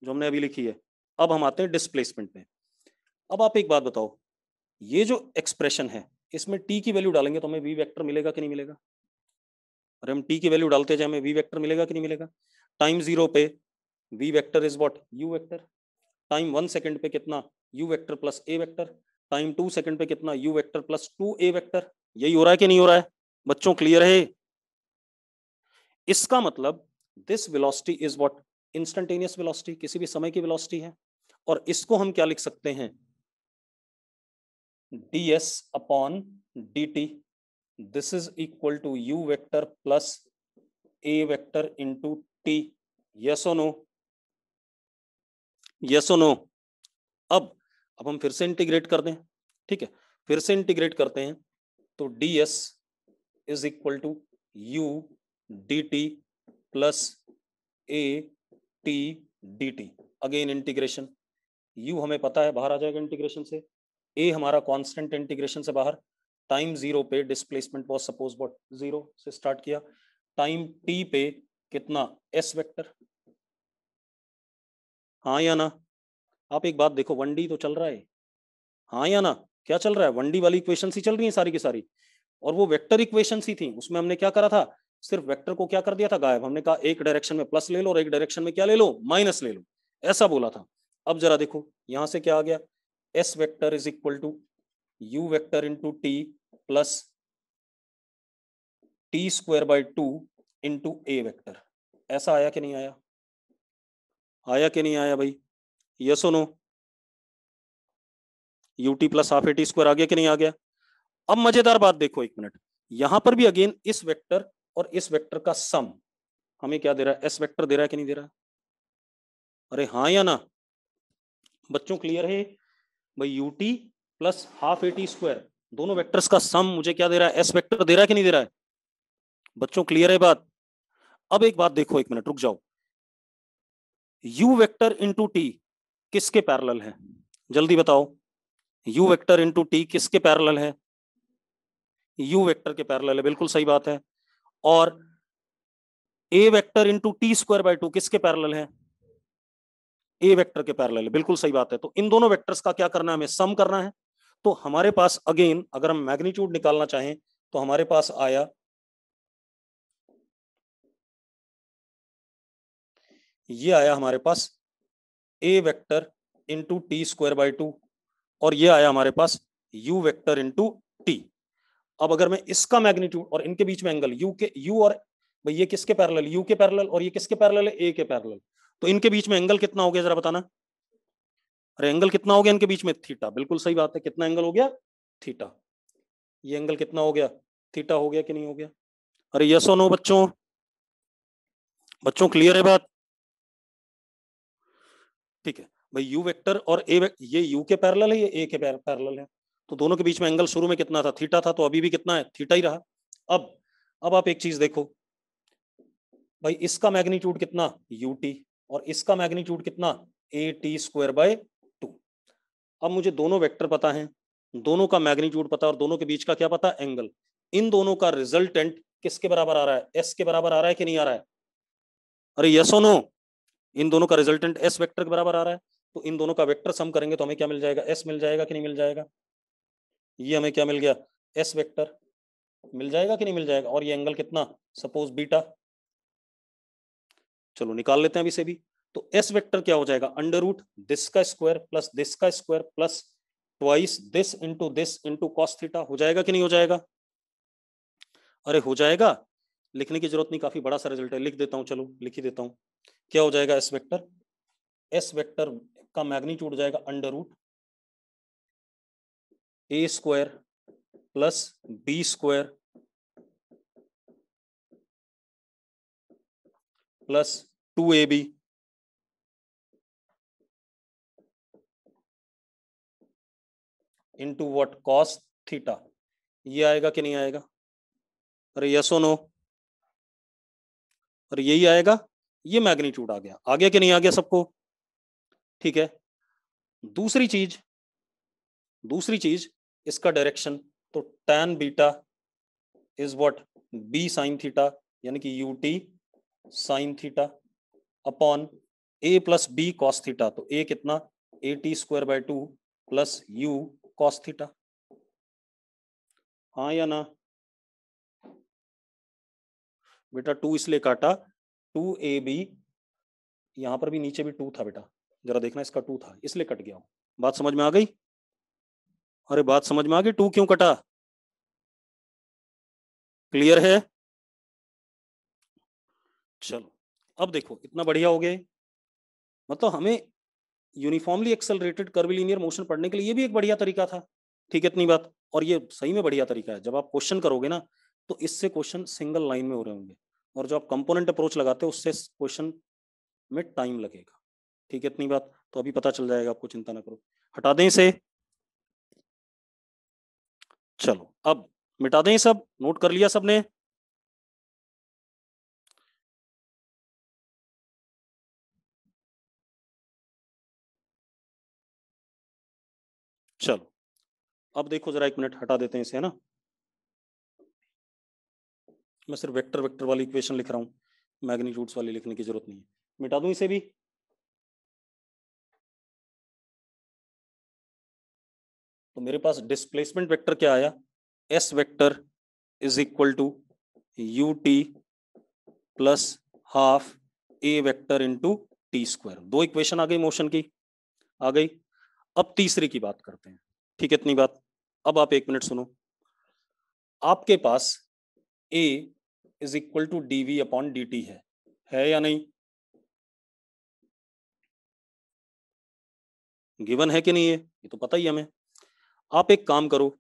जो हमने अभी लिखी है। अब हम आते हैं डिस्प्लेसमेंट में। अब आप एक बात बताओ, ये जो एक्सप्रेशन है इसमें t की वैल्यू डालेंगे तो हमें v वेक्टर मिलेगा कि नहीं मिलेगा, अरे हम t की वैल्यू डालते जाए हमें v वेक्टर मिलेगा कि नहीं मिलेगा। टाइम 0 पे v vector is what, u vector, time 1 second पे कितना, u vector plus a vector, time 2 second पे कितना, u vector plus 2a vector. यही हो रहा है कि नहीं हो रहा है बच्चों, क्लियर है। इसका मतलब this velocity is what, instantaneous velocity, किसी भी समय की वेलोसिटी है, और इसको हम क्या लिख सकते हैं, ds upon dt, this is equal to u vector plus a vector into t। Yes और नो, यस और नो। अब हम फिर से इंटीग्रेट कर दें, ठीक है, फिर से इंटीग्रेट करते हैं, तो ds is equal to u dt plus a t dt, again integration, u हमें पता है बाहर आ जाएगा इंटीग्रेशन से, a हमारा कांस्टेंट इंटीग्रेशन से बाहर, टाइम 0 पे डिस्प्लेसमेंट वाज सपोज व्हाट 0 से स्टार्ट किया, टाइम t पे कितना s वेक्टर, हाँ या ना। आप एक बात देखो, 1D तो चल रहा है, हाँ या ना, क्या चल रहा है, 1D वाली इक्वेशन ही चल रही है सारी की सारी, और वो वेक्टर इक्वेशन ही थी, उसमें हमने क्या करा था, सिर्फ वेक्टर को क्या कर दिया था, गायब। हमने कहा एक डायरेक्शन में प्लस ले लो और एक डायरेक्शन में क्या ले लो, माइनस ले लो, ऐसा बोला था। अब जरा देखो यहां से क्या आ गया, s vector is equal to u vector into t plus t square by 2 into a vector, ऐसा आया कि नहीं आया, आया कि नहीं आया भाई, यस और no, UT plus half a t square आ गया कि नहीं आ गया। अब मजेदार बात देखो एक मिनट, यहां पर भी अगेन इस वेक्टर और इस वेक्टर का सम हमें क्या दे रहा है, एस वेक्टर दे रहा है कि नहीं दे रहा है, अरे हाँ या ना बच्चों, क्लियर है भाई, UT plus half a t square, दोनों वेक्टर्स का सम मुझे क्या दे रहा है, एस वेक्टर दे रहा है कि नहीं दे रहा है बच्चों, क्लियर है बात। अब एक बात देखो, एक मिनट रुक जाओ, u वेक्टर इंटू टी किसके पैरेलल है, जल्दी बताओ, u वेक्टर इंटू टी किसके पैरेलल है, u वेक्टर के पैरेलल है, बिल्कुल सही बात है। और a vector into t square by 2 किसके पैरेलल है, a वेक्टर के पैरेलल है, बिल्कुल सही बात है। तो इन दोनों वेक्टर्स का क्या करना है, हमें सम करना है। तो हमारे पास अगेन अगर हम मैग्नीट्यूड निकालना चाहें तो हमारे पास आया, ये आया हमारे पास a vector into t square by 2 और ये आया हमारे पास u वेक्टर इंटू टी। अब अगर मैं इसका मैग्नीट्यूड और इनके बीच में एंगल u और भाई ये किसके पैरेलल, u के पैरेलल, और ये किसके पैरेलल है, a के पैरेलल, तो इनके बीच में एंगल कितना हो गया जरा बताना। अरे एंगल कितना हो गया इनके बीच में, थीटा। बिल्कुल सही बात है, कितना एंगल हो गया, थीटा। ये एंगल कितना हो गया, थीटा हो गया कि नहीं हो गया। अरे यस और नो बच्चों, बच्चों क्लियर है बात। ठीक है भाई, यू वेक्टर और ये यू के पैरेलल है, ये ए के पैरेलल है, तो दोनों के बीच में एंगल शुरू में कितना था, थीटा था, तो अभी भी कितना है, थीटा ही रहा। अब आप एक चीज देखो भाई, इसका मैग्नीट्यूड कितना यू टी और इसका मैग्नीट्यूड कितना ए टी स्क्वायर बाय 2। अब मुझे दोनों वेक्टर पता है, दोनों का मैग्नीट्यूड पता और दोनों के बीच का क्या पता, एंगल। इन दोनों का रिजल्टेंट किसके बराबर आ रहा है, एस के बराबर आ रहा है कि नहीं आ रहा है। अरे यस और नो, इन दोनों का रिजल्टेंट एस वेक्टर के बराबर आ रहा है, तो इन दोनों का वेक्टर सम करेंगे तो हमें क्या मिल जाएगा, एस मिल जाएगा कि नहीं मिल जाएगा। ये हमें क्या मिल गया, एस वेक्टर मिल जाएगा कि नहीं मिल जाएगा। और ये एंगल कितना, सपोज बीटा। चलो निकाल लेते हैं अभी से भी। तो एस वेक्टर क्या हो जाएगा, अंडर रूट दिस का स्क्वायर प्लस दिस का square plus twice this into cos theta, हो जाएगा कि नहीं हो जाएगा। अरे हो जाएगा, लिखने की जरूरत नहीं, काफी बड़ा सा रिजल्ट है, लिख देता हूं, चलो लिख ही देता हूं। क्या हो जाएगा, एस वेक्टर का मैग्नीट्यूड हो जाएगा under root a square plus b square plus 2ab into what, cos theta. ये आएगा कि नहीं आएगा। अरे यस और नो, अरे यही आएगा, ये मैग्नीट्यूड आ गया कि नहीं आ गया सबको। ठीक है, दूसरी चीज इसका डायरेक्शन, तो tan beta is what, b sine theta, यानी कि ut sine theta upon a plus b cos theta, तो a कितना, a t square by 2 plus u cos theta. हाँ या ना बेटा, 2 इसलिए काटा 2ab, यहां पर भी नीचे भी 2 था बेटा, जरा देखना, इसका 2 था इसलिए कट गया। बात समझ में आ गई। अरे बात समझ में आ गई, 2 क्यों कटा, क्लियर है। चलो अब देखो, इतना बढ़िया हो गया, मतलब हमें यूनिफॉर्मली एक्सेलरेटेड कर्विलिनियर मोशन पढ़ने के लिए ये भी एक बढ़िया तरीका था। ठीक है, इतनी बात। और ये सही में बढ़िया तरीका है, जब आप क्वेश्चन करोगे ना तो इससे क्वेश्चन सिंगल लाइन में हो रहे होंगे, और जो आप कंपोनेंट अप्रोच लगाते हो उससे क्वेश्चन में टाइम लगेगा। ठीक है, इतनी बात तो अभी पता चल जाएगा आपको, चिंता ना करो। हटा दें इसे, चलो अब मिटा दें सब, नोट कर लिया सबने। चलो अब देखो जरा, एक मिनट हटा देते हैं इसे, है ना। मैं सिर्फ वेक्टर वेक्टर वाली इक्वेशन लिख रहा हूँ, मैग्नीट्यूड्स वाली लिखने की जरूरत नहीं है। मिटा दूं इसे भी। तो मेरे पास डिस्प्लेसमेंट वेक्टर क्या आया, s vector is equal to u t plus half a vector into t square. दो इक्वेशन आ गई मोशन की, आ गई। अब तीसरे की बात करते हैं। ठीक है, इतनी बात। अब आप एक मिनट सुनो, आपके पास a is equal to d v upon d t है या नहीं, गिवन है कि नहीं है, ये तो पता ही हमें। आप एक काम करो,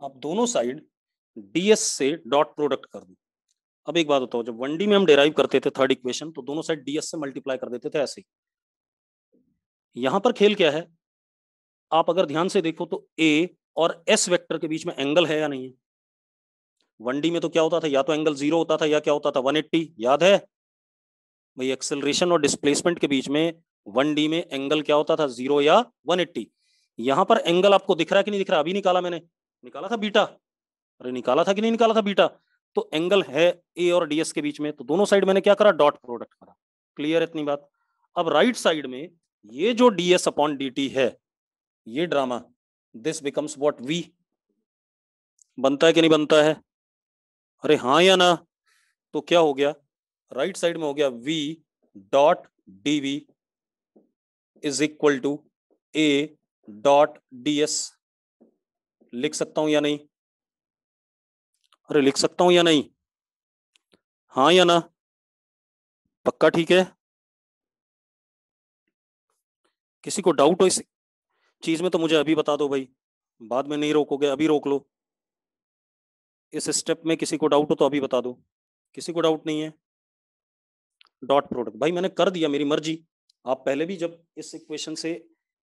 आप दोनों साइड ds से डॉट प्रोडक्ट कर दो। अब एक बात बताओ, जब 1D में हम डेराइव करते थे थर्ड इक्वेशन, तो दोनों साइड ds से मल्टीप्लाई कर देते थे ऐसे ही। यहां पर खेल क्या है, आप अगर ध्यान से देखो तो a और s वेक्टर के बीच में एंगल है या नहीं है। 1D में तो क्या होता था, या तो एंगल 0 होता था या क्या होता था 180, याद है भाई। एक्सेलरेशन और डिस्प्लेसमेंट के बीच में 1D में एंगल क्या होता था, 0 या 180। यहां पर एंगल आपको दिख रहा है कि नहीं दिख रहा, अभी निकाला मैंने, निकाला था बीटा। अरे निकाला था कि नहीं निकाला था बीटा। तो एंगल है ए और ds के बीच में, तो दोनों साइड मैंने क्या करा, डॉट प्रोडक्ट करा। क्लियर है इतनी बात। अब राइट साइड में ये जो ds अपॉन dt है, ये drama, this becomes what v। बनता है कि नहीं बनता है? अरे हाँ या ना? तो क्या हो गया, राइट साइड में हो गया v dot dv is equal to a dot ds। लिख सकता हूं या नहीं? अरे लिख सकता हूं या नहीं? हाँ या ना? पक्का ठीक है? किसी को डाउट हो इस चीज में तो मुझे अभी बता दो भाई, बाद में नहीं रोकोगे, अभी रोक लो। इस स्टेप में किसी को डाउट हो तो अभी बता दो। किसी को डाउट नहीं है? डॉट प्रोडक्ट भाई मैंने कर दिया, मेरी मर्जी। आप पहले भी जब इस इक्वेशन से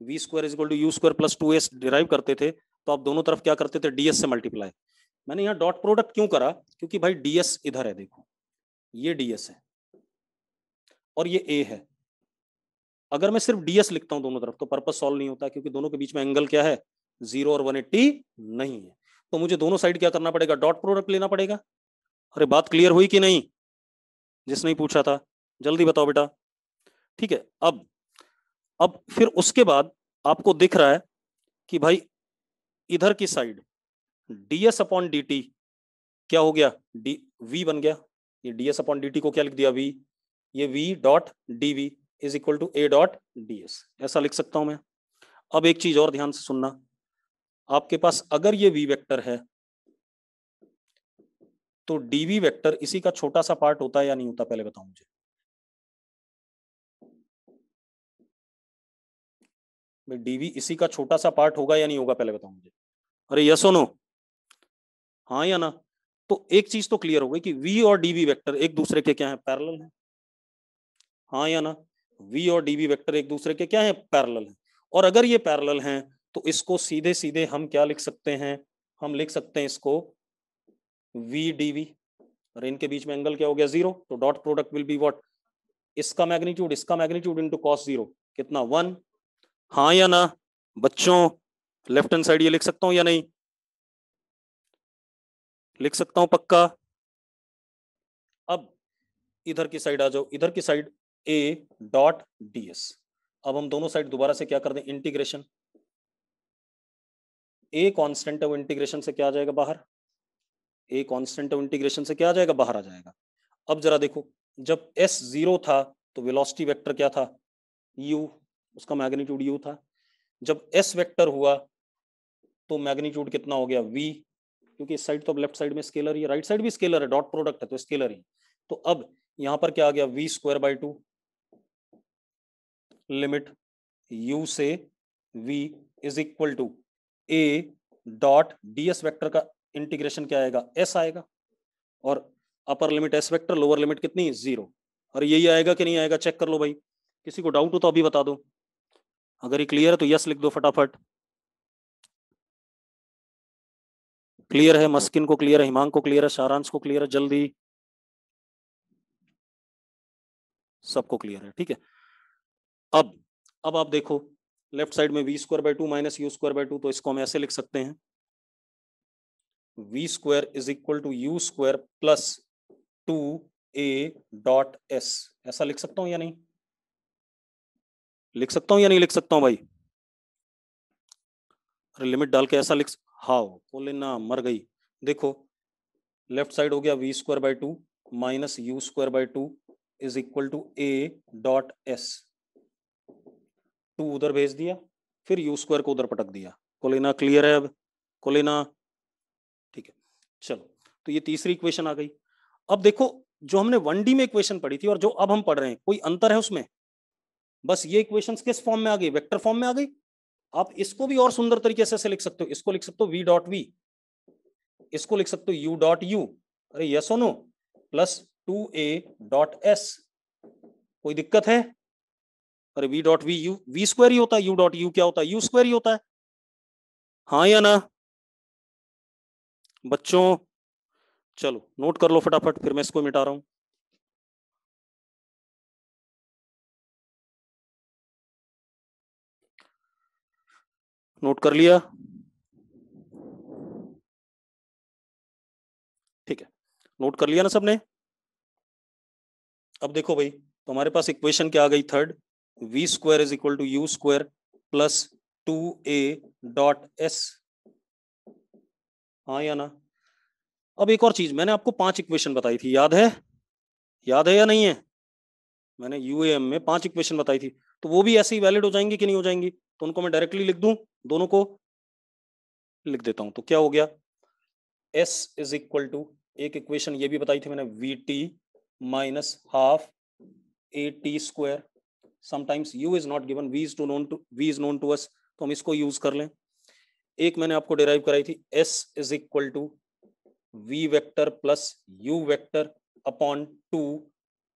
v square is equal to u square plus 2s derive करते थे तो आप दोनों तरफ क्या करते थे, ds से मल्टीप्लाई। मैंने यहाँ डॉट प्रोडक्ट क्यों करा, क्योंकि भाई ds इधर है, देखो ये ds है और ये a है। अगर मैं सिर्फ ds लिखता हूँ दोनों तरफ तो पर्पस सॉल्व नहीं होता, क्योंकि दोनों के बीच में एंगल क्या है, 0 और 180 नहीं है। तो मुझे दोनों साइड क्या करना पड़ेगा, डॉट प्रोडक्ट लेना पड़ेगा। अरे बात क्लियर हुई कि नहीं? जिसने ही पूछा था जल्दी बताओ बेटा। ठीक है, अब फिर उसके बाद आपको दिख रहा है कि भाई इधर की साइड ds अपॉन dt क्या हो गया, डी v बन गया। ये ds अपॉन dt को क्या लिख दिया, v। ये v dot dv is equal to a dot ds, ऐसा लिख सकता हूं मैं। अब एक चीज और ध्यान से सुनना, आपके पास अगर ये v वेक्टर है तो dv वेक्टर इसी का छोटा सा पार्ट होता है या नहीं होता, पहले बताओ मुझे। भाई dv इसी का छोटा सा पार्ट होगा या नहीं होगा, पहले बताओ मुझे। अरे यस और नो, हाँ या ना? तो एक चीज तो क्लियर हो गई कि v और dv वेक्टर एक दूसरे के क्या है, पैरेलल है। हाँ या ना? v और dv वेक्टर एक दूसरे के क्या है, पैरेलल है। और अगर ये पैरेलल हैं तो इसको सीधे सीधे हम क्या लिख सकते हैं, हम लिख सकते हैं इसको v dv। और इनके बीच में एंगल क्या हो गया, 0, तो dot product will be what, इसका मैग्नीट्यूड इनटू cos 0 कितना, 1। हाँ या ना बच्चों? लेफ्ट हैंड साइड ये लिख सकता हूं या नहीं? लिख सकता हूं पक्का? अब इधर की साइड आ जाओ, इधर की साइड a डॉट ds। अब हम दोनों साइड दोबारा से क्या कर दें, इंटीग्रेशन। a कांस्टेंट है, वो इंटीग्रेशन से क्या आ जाएगा बाहर, a कांस्टेंट है, वो इंटीग्रेशन से क्या आ जाएगा, बाहर आ जाएगा। अब जरा देखो, जब s 0 था तो वेलोसिटी वेक्टर क्या था, u, उसका मैग्नीट्यूड u था। जब s वेक्टर हुआ तो मैग्नीट्यूड कितना हो गया, v, क्योंकि इस साइड तो लेफ्ट साइड में स्केलर ही है, राइट साइड भी स्केलर है, डॉट प्रोडक्ट है तो स्केलर ही। तो अब यहां पर क्या आ गया, v square by 2, limit u से v is equal to a dot ds vector का इंटीग्रेशन क्या आएगा, s आएगा। और upper limit s vector, lower limit कितनी, 0। और यही आएगा कि नहीं आएगा, चेक कर लो भाई। किसी को डाउट हो तो अभी बता दो, अगर ये क्लियर है तो यस लिख दो फटाफट। क्लियर है, मस्किन को क्लियर है, हिमांग को क्लियर है, सारांश को क्लियर है, जल्दी सबको क्लियर है, ठीक है। अब आप देखो लेफ्ट साइड में v square by 2 minus u square by 2, तो इसको हम ऐसे लिख सकते हैं, v square is equal to u square plus 2a dot s। ऐसा लिख सकता हूं या नहीं, लिख सकता हूं या नहीं लिख सकता हूं भाई? अरे लिमिट डाल के ऐसा लिख, हाउ कोलिना मर गई। देखो लेफ्ट साइड हो गया v square by 2 minus u square by 2 is equal to a dot s। 2 उधर भेज दिया, फिर यू स्क्वायर को उधर पटक दिया। कोलिना क्लियर है अब? कोलिना ठीक है, चलो। तो ये तीसरी इक्वेशन आ गई। अब देखो जो हमने 1D में इक्वेशन पढ़ी थी और जो अब हम पढ़ रहे हैं, कोई अंतर है उसमें? बस ये इक्वेशंस किस फॉर्म में आ गई, वेक्टर फॉर्म में आ गई। आप इसको भी और सुंदर तरीके से लिख सकते हो, इसको लिख सकते हो v डॉट v, इसको लिख सकते हो u डॉट u, अरे यस और no, plus 2a dot s। कोई दिक्कत है? अरे v dot v u v square ही होता है, u डॉट u क्या होता है, u स्क्वायर ही होता है। हाँ या ना बच्चों? चलो नोट कर लो फटाफट, फिर मैं इसको मिटा रहा हूं। नोट कर लिया? ठीक है, नोट कर लिया ना सबने? अब देखो भाई, तो हमारे पास इक्वेशन क्या आ गई, third, v square is equal to u square plus 2a dot s। हाँ या ना? अब एक और चीज, मैंने आपको 5 इक्वेशन बताई थी, याद है? याद है या नहीं है? मैंने यूएएम में 5 इक्वेशन बताई थी, तो वो भी ऐसे ही वैलिड हो जाएंगी कि नहीं हो जाएंगी? तो उनको मैं डायरेक्टली लिख दूं, दोनों को लिख देता हूं। तो क्या हो गया, S इज इक्वल टू, एक इक्वेशन ये भी बताई थी मैंने, VT minus half AT square. Sometimes U is not given, V is known to us, तो हम इसको यूज कर लें। एक मैंने आपको डिराइव कराई थी, S is equal to V vector plus U vector upon 2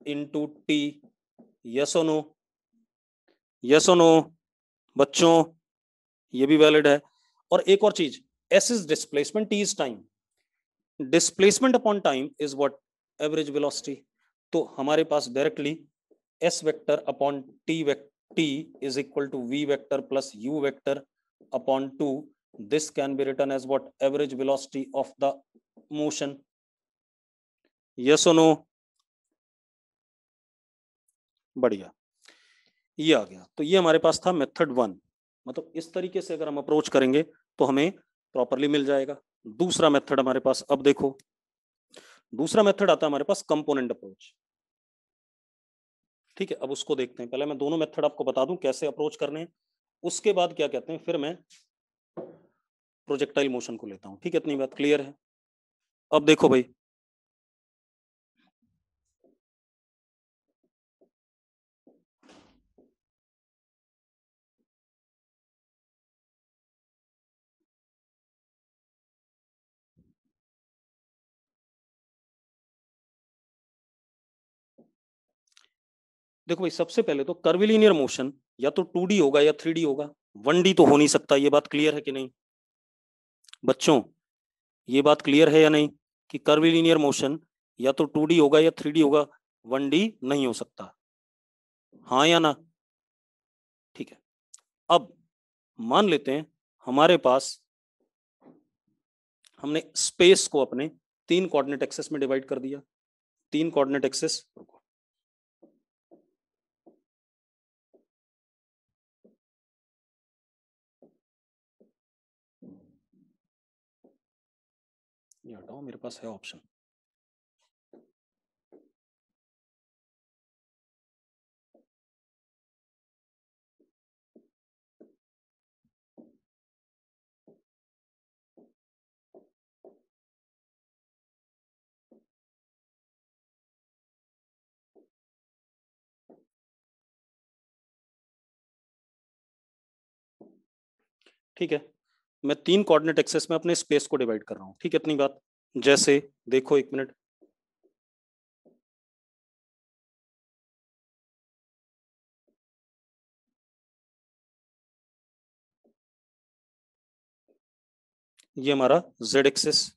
into T। Yes और नो? यस और नो बच्चों? ये भी वैलिड है। और एक और चीज, S is displacement, T is time. Displacement upon time is what? Average velocity. तो हमारे पास directly S vector upon T is equal to V vector plus U vector upon 2। This can be written as what? Average velocity of the motion. Yes और no? बढ़िया, ये आ गया। तो ये हमारे पास था मेथड 1। मतलब इस तरीके से अगर हम अप्रोच करेंगे तो हमें प्रॉपरली मिल जाएगा। दूसरा मेथड हमारे पास, अब देखो दूसरा मेथड आता है हमारे पास कंपोनेंट अप्रोच। ठीक है, अब उसको देखते हैं। पहले मैं दोनों मेथड आपको बता दूं कैसे अप्रोच करने हैं, उसके बाद क्या कहते हैं फिर मैं प्रोजेक्टाइल मोशन को लेता हूं। ठीक है, इतनी बात क्लियर है? अब देखो भाई, देखो भाई, सबसे पहले तो कर्विलीनियर मोशन या तो 2D होगा या 3D होगा, 1D तो हो नहीं सकता। ये बात क्लियर है कि नहीं बच्चों? ये बात क्लियर है या नहीं कि कर्विलीनियर मोशन या तो 2D होगा या 3D होगा, 1D नहीं हो सकता? हाँ या ना? ठीक है, अब मान लेते हैं हमारे पास, हमने स्पेस को अपने 3 कोऑर्डिनेट एक्सेस में डिवाइड कर दिया। 3 कोऑर्डिनेट एक्सेस, ये हटाओ, मेरे पास है ऑप्शन। ठीक है, मैं 3 कोऑर्डिनेट एक्सेस में अपने स्पेस को डिवाइड कर रहा हूं। ठीक है, इतनी बात। जैसे देखो, एक मिनट, ये हमारा जेड एक्सेस,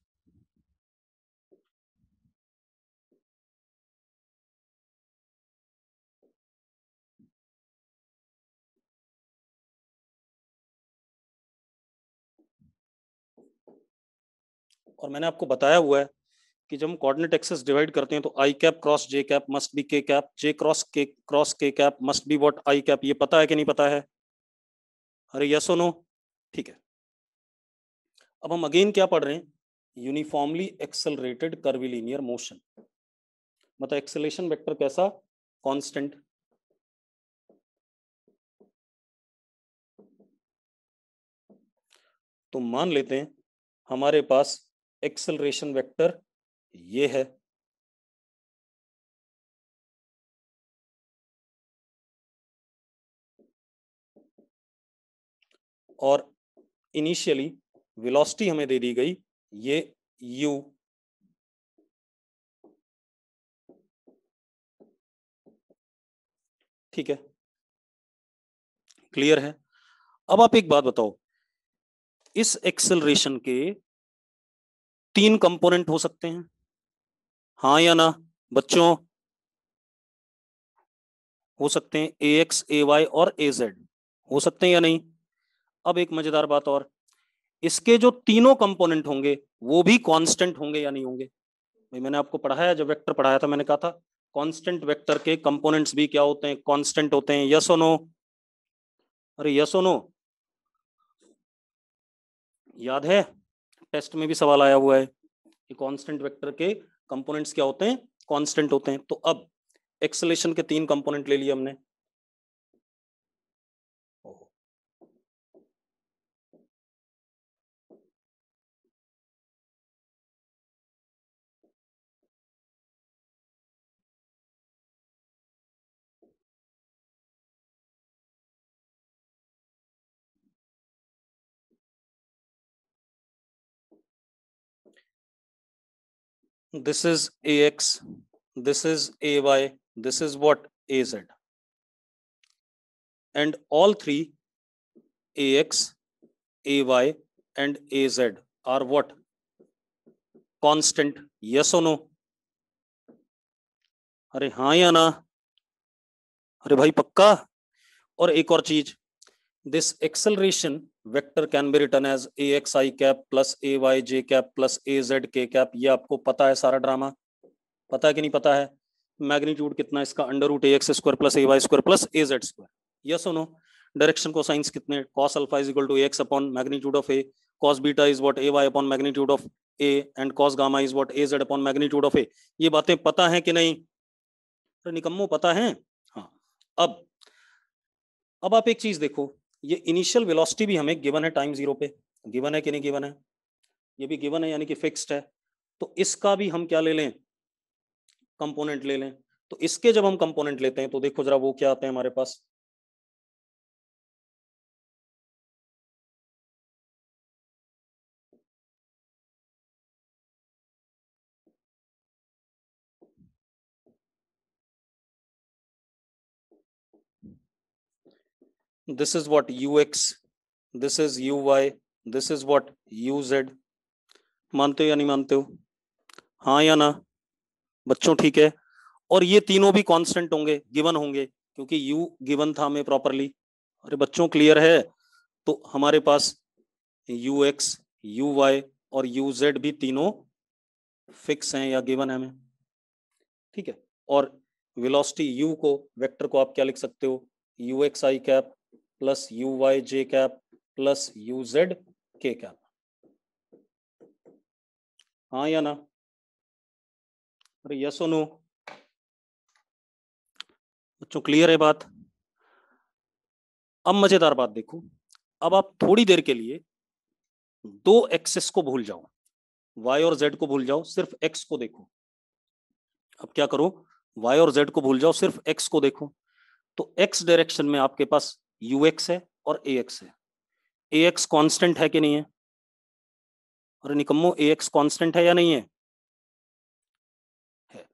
और मैंने आपको बताया हुआ है कि जब हम कोऑर्डिनेट एक्सेस डिवाइड करते हैं तो i cap cross j cap must be k cap, j cross k cap must be what? I cap. ये पता है कि नहीं पता है? अरे यस और नो? ठीक है, अब हम अगेन क्या पढ़ रहे हैं? यूनिफॉर्मली एक्सेलरेटेड कर्विलीनियर मोशन, मतलब एक्सेलेरेशन वेक्टर कैसा? कांस्टेंट। तो मान लेते हैं हमारे पास एक्सेलरेशन वेक्टर ये है, और इनिशियली वेलोसिटी हमें दे दी गई ये u। ठीक है, क्लियर है? अब आप एक बात बताओ, इस एक्सेलरेशन के 3 कंपोनेंट हो सकते हैं, हाँ या ना बच्चों? हो सकते हैं, ax ay और az हो सकते हैं या नहीं? अब एक मजेदार बात और, इसके जो तीनों कंपोनेंट होंगे वो भी कांस्टेंट होंगे या नहीं होंगे? भाई मैंने आपको पढ़ाया, जब वेक्टर पढ़ाया था मैंने कहा था कांस्टेंट वेक्टर के कंपोनेंट्स भी क्या होते हैं? कांस्टेंट होते हैं। यस और नो? अरे यस और नो? याद है, टेस्ट में भी सवाल आया हुआ है। ये कांस्टेंट वेक्टर के कंपोनेंट्स क्या होते हैं, कांस्टेंट होते हैं। तो अब एक्सेलेरेशन के 3 कंपोनेंट ले लिए हमने। This is AX, this is AY, this is what, AZ, and all three AX, AY and AZ are what, constant, yes or no? अरे हाँ या ना, अरे भाई पक्का। और एक और चीज, this acceleration vector can be written as ax I cap plus ay j cap plus az k cap। ये आपको पता है सारा ड्रामा, पता है कि नहीं पता है? मैग्नीट्यूड कितना इसका, under root ax square plus ay square plus az square, yes और नो? डायरेक्शन को साइंस कितने, cos alpha is equal to ax upon magnitude of a, cos beta is what ay upon magnitude of a and cos gamma is what az upon magnitude of a। ये बातें पता है कि नहीं? तो निकम्मो पता है। हाँ, अब आप एक चीज देखो, ये इनिशियल वेलोसिटी भी हमें गिवन है टाइम 0 पे, गिवन है कि नहीं गिवन है? ये भी गिवन है, यानी कि फिक्स्ड है। तो इसका भी हम क्या ले लें, कंपोनेंट ले लें। तो इसके जब हम कंपोनेंट लेते हैं तो देखो जरा वो क्या आते हैं हमारे पास। This is what ux, this is uy, this is what uz। मानते हो या नहीं मानते हो? हाँ या ना बच्चों, ठीक है। और ये तीनों भी कांस्टेंट होंगे, गिवन होंगे, क्योंकि u गिवन था हमें प्रॉपरली। अरे बच्चों क्लियर है? तो हमारे पास ux, uy और uz भी तीनों फिक्स हैं या गिवन है हमें, ठीक है। और वेलोसिटी u को, वेक्टर को आप क्या लिख सकते हो, ux I cap plus uy j cap plus uz k cap. हाँ या ना? अरे यस और नो बच्चों, क्लियर है बात? अब मजेदार बात देखो, अब आप थोड़ी देर के लिए दो एक्सिस को भूल जाओ, y और z को भूल जाओ, सिर्फ x को देखो। अब क्या करो, y और z को भूल जाओ, सिर्फ x को देखो। तो x डायरेक्शन में आपके पास ux है और ax है। ax कांस्टेंट है कि नहीं है? अरे निकम्मो, ax कांस्टेंट है या नहीं है? है।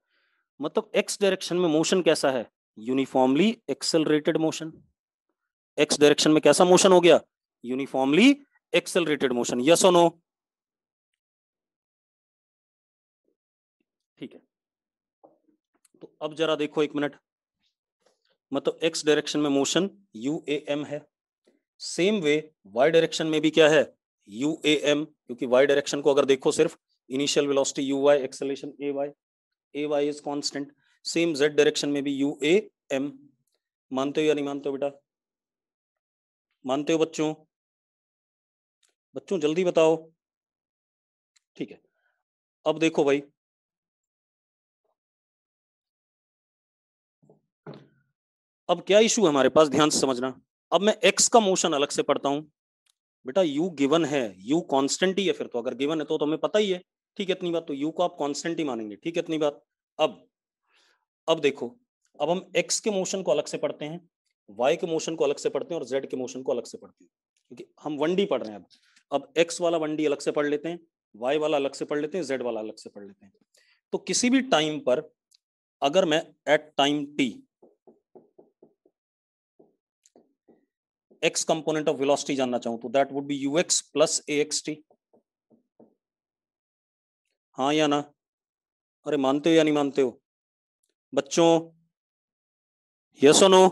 मतलब x डायरेक्शन में मोशन कैसा है, uniformly accelerated motion. x direction में कैसा मोशन हो गया, यूनिफॉर्मली एक्सेलरेटेड मोशन, यस और नो? ठीक है। तो अब जरा देखो एक मिनट, मतलब x डायरेक्शन में मोशन UAM है, सेम वे y डायरेक्शन में भी क्या है, UAM, क्योंकि y डायरेक्शन को अगर देखो सिर्फ initial velocity uy, acceleration ay is constant. Same z direction में भी UAM। मानते हो या नहीं मानते हो बेटा? मानते हो बच्चों? बच्चों जल्दी बताओ। ठीक है, अब देखो भाई, अब क्या इशू है हमारे पास, ध्यान से समझना। अब मैं x का मोशन अलग से पढ़ता हूं बेटा, u गिवन है, u कांस्टेंट ही है, फिर तो अगर गिवन है तो हमें पता ही है, ठीक है इतनी बात, तो u को आप कांस्टेंट ही मानेंगे, ठीक है इतनी बात। अब देखो, अब हम x के मोशन को अलग से पढ़ते हैं, y के मोशन को अलग से पढ़ते हैं और z के मोशन को अलग से पढ़ते हैं, क्योंकि हम 1D पढ़ रहे हैं। अब x वाला 1D अलग से पढ़ लेते हैं, y वाला अलग से पढ़ लेते हैं, z वाला अलग से पढ़ लेते हैं। तो किसी भी टाइम पर अगर मैं at time t x component of velocity जानना चाहूं तो that would be ux plus axt। हाँ या ना? अरे मानते हो या नहीं मानते हो बच्चों, यस और no?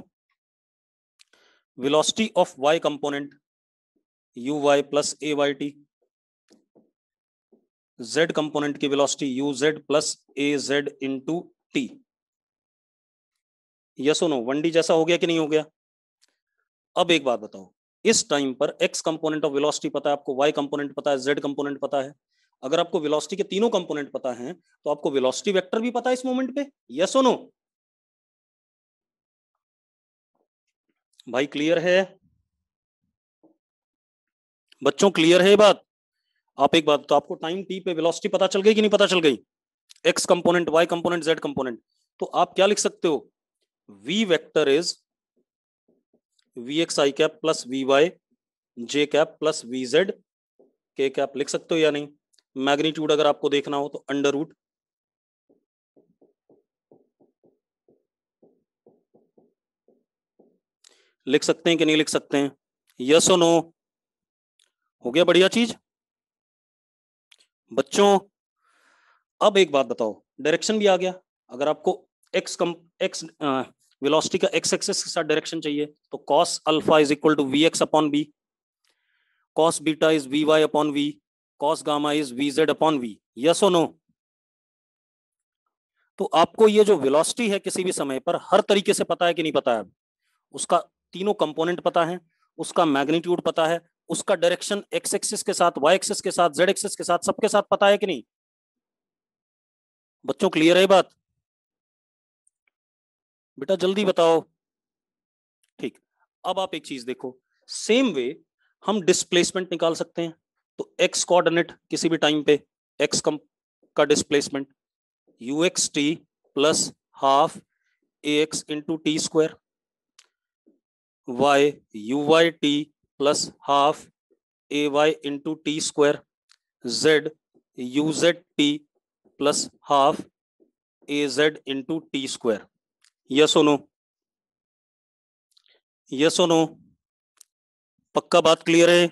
Velocity of y component uy plus ayt, z component की velocity uz plus az into t, yes और नो? 1D जैसा हो गया कि नहीं हो गया? अब एक बात बताओ, इस टाइम पर x कंपोनेंट ऑफ वेलोसिटी पता है आपको, y कंपोनेंट पता है, z कंपोनेंट पता है, अगर आपको वेलोसिटी के तीनों कंपोनेंट पता हैं तो आपको वेलोसिटी वेक्टर भी पता है इस मोमेंट पे, यस और नो? भाई क्लियर है बच्चों, क्लियर है ये बात? आप एक बात तो, आपको टाइम टी पे वेलोसिटी पता चल गई कि नहीं पता चल गई? X component, y component, z component. तो आप क्या लिख सकते हो? V vector is v x i cap plus v y j cap plus v z k cap, लिख सकते हो या नहीं? मैग्नीट्यूड अगर आपको देखना हो तो अंडर रूट लिख सकते हैं कि नहीं लिख सकते हैं? यस और नो? हो गया बढ़िया चीज बच्चों। अब एक बात बताओ, डायरेक्शन भी आ गया। अगर आपको एक्स वेलोसिटी का एक्स एक्सिस के साथ डायरेक्शन चाहिए तो cos alpha is equal to v x upon b, cos beta is v y upon v, cos gamma is v z upon v, yes और नो? तो आपको ये जो वेलोसिटी है किसी भी समय पर हर तरीके से पता है कि नहीं पता है? उसका तीनों कंपोनेंट पता है, उसका मैग्नीट्यूड पता है, उसका डायरेक्शन एक्स एक्सिस के साथ, वाई एक्सिस के साथ, जेड एक्सिस के साथ, सबके साथ पता है कि नहीं? बच्चों क्लियर है बात? बेटा जल्दी बताओ। ठीक, अब आप एक चीज देखो, सेम वे हम डिस्प्लेसमेंट निकाल सकते हैं। तो एक्स कोऑर्डिनेट किसी भी टाइम पे एक्स का displacement u x t plus half a x into t square, y u y t plus half a y into t square, z u z t plus half a z into t square, yes और no? Yes और no? पक्का बात clear है?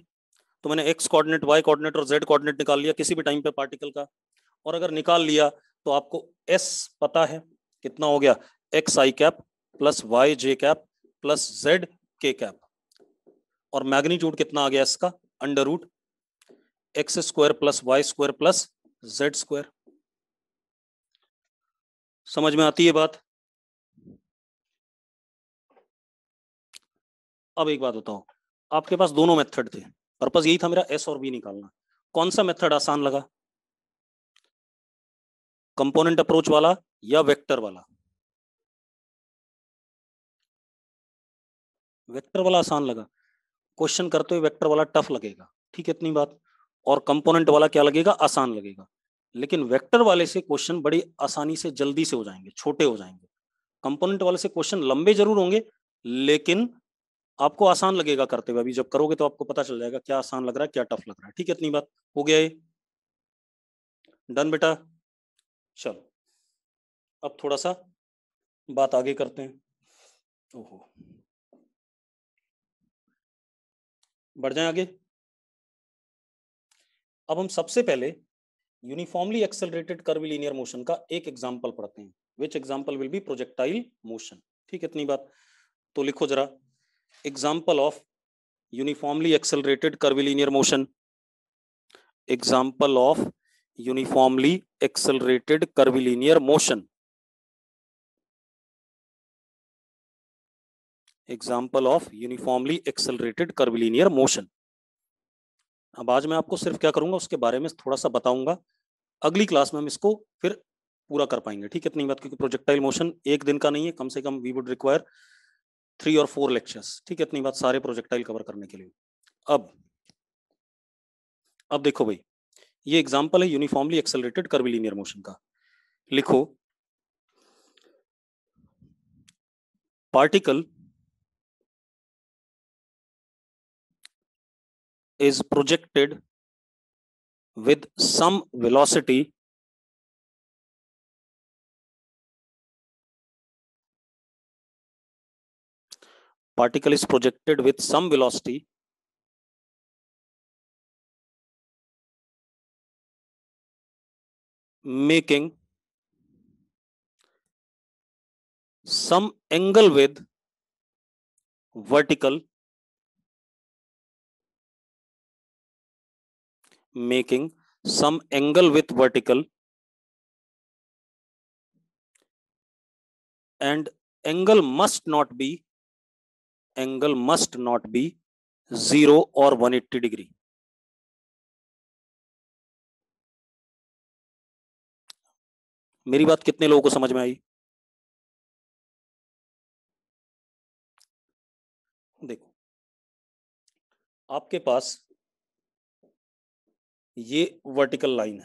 तो मैंने x coordinate, y coordinate और z coordinate निकाल लिया किसी भी टाइम पे पार्टिकल का। और अगर निकाल लिया तो आपको एस पता है कितना हो गया, x i cap plus y j cap plus z k cap, और मैग्नीट्यूड कितना आ गया इसका, under root x square plus y square plus z square. समझ में आती है बात? अब एक बात बताओ, आपके पास दोनों मेथड थे, पर्पस यही था मेरा एस और बी निकालना। कौन सा मेथड आसान लगा, कंपोनेंट अप्रोच वाला या वेक्टर वाला? वेक्टर वाला आसान लगा। क्वेश्चन करते हुए वेक्टर वाला टफ लगेगा, ठीक है इतनी बात। और कंपोनेंट वाला क्या लगेगा, आसान लगेगा। लेकिन वेक्टर वाले से क्वेश्चन बड़ी आसानी से जल्दी से हो जाएंगे, छोटे हो जाएंगे। कंपोनेंट वाले से क्वेश्चन लंबे जरूर होंगे लेकिन आपको आसान लगेगा करते हुए। अभी जब करोगे तो आपको पता चल जाएगा क्या आसान लग रहा है क्या टफ लग रहा है, ठीक है इतनी बात। हो गया ये डन बेटा? चलो अब थोड़ा सा बात आगे करते हैं। ओहो, बढ़ जाए आगे। अब हम सबसे पहले यूनिफॉर्मली एक्सेलरेटेड कर्वीलिनियर मोशन का एक एग्जांपल पढ़ते हैं, which example will be projectile motion, ठीक है इतनी बात। तो लिखो जरा, example of uniformly accelerated curvilinear motion, example of uniformly accelerated curvilinear motion, example of uniformly accelerated curvilinear motion. अब आज मैं आपको सिर्फ क्या करूंगा, उसके बारे में थोड़ा सा बताऊंगा। अगली क्लास में हम इसको फिर पूरा कर पाएंगे, ठीक है इतनी बात, क्योंकि प्रोजेक्टाइल मोशन एक दिन का नहीं है, कम से कम वी वुड रिक्वायर 3 और 4 लेक्चर्स, ठीक है इतनी बात, सारे प्रोजेक्टाइल कवर करने के लिए। अब देखो भाई, ये एग्जांपल है यूनिफॉर्मली एक्सेलरेटेड कर्वीलिनियर मोशन का। लिखो, particle is projected with some velocity particle is projected with some velocity making some angle with vertical, making some angle with vertical, and angle must not be 0 or 180 degree. मेरी बात कितने लोगों को समझ में आई? देखो, आपके पास ये वर्टिकल लाइन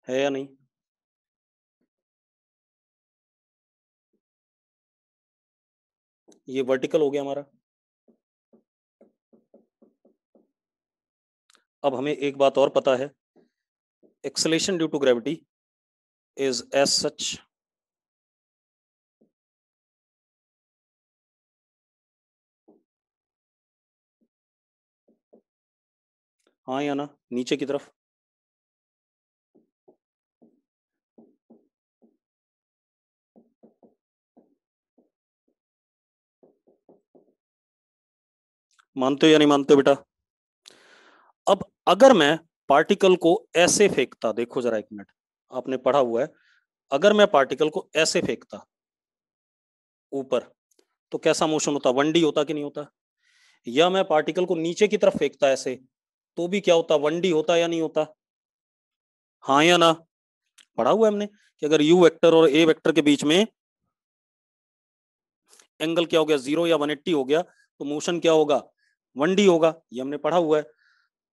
है या नहीं? ये वर्टिकल हो गया हमारा। अब हमें एक बात और पता है, acceleration due to gravity is as such हाँ या ना, नीचे की तरफ। मानते हो या नहीं मानते हो बेटा? अब अगर मैं पार्टिकल को ऐसे फेंकता, देखो जरा एक मिनट, आपने पढ़ा हुआ है, अगर मैं पार्टिकल को ऐसे फेंकता ऊपर, तो कैसा मोशन होता? 1D होता कि नहीं होता? या मैं पार्टिकल को नीचे की तरफ फेंकता ऐसे, तो भी क्या होता? 1D होता या नहीं होता? हाँ या ना? पढ़ा हुआ है हमने कि अगर यू वेक्टर और ए वेक्टर के बीच में एंगल क्या हो गया, 0 या 180 हो गया, तो मोशन क्या होगा? 1D होगा। ये हमने पढ़ा हुआ है।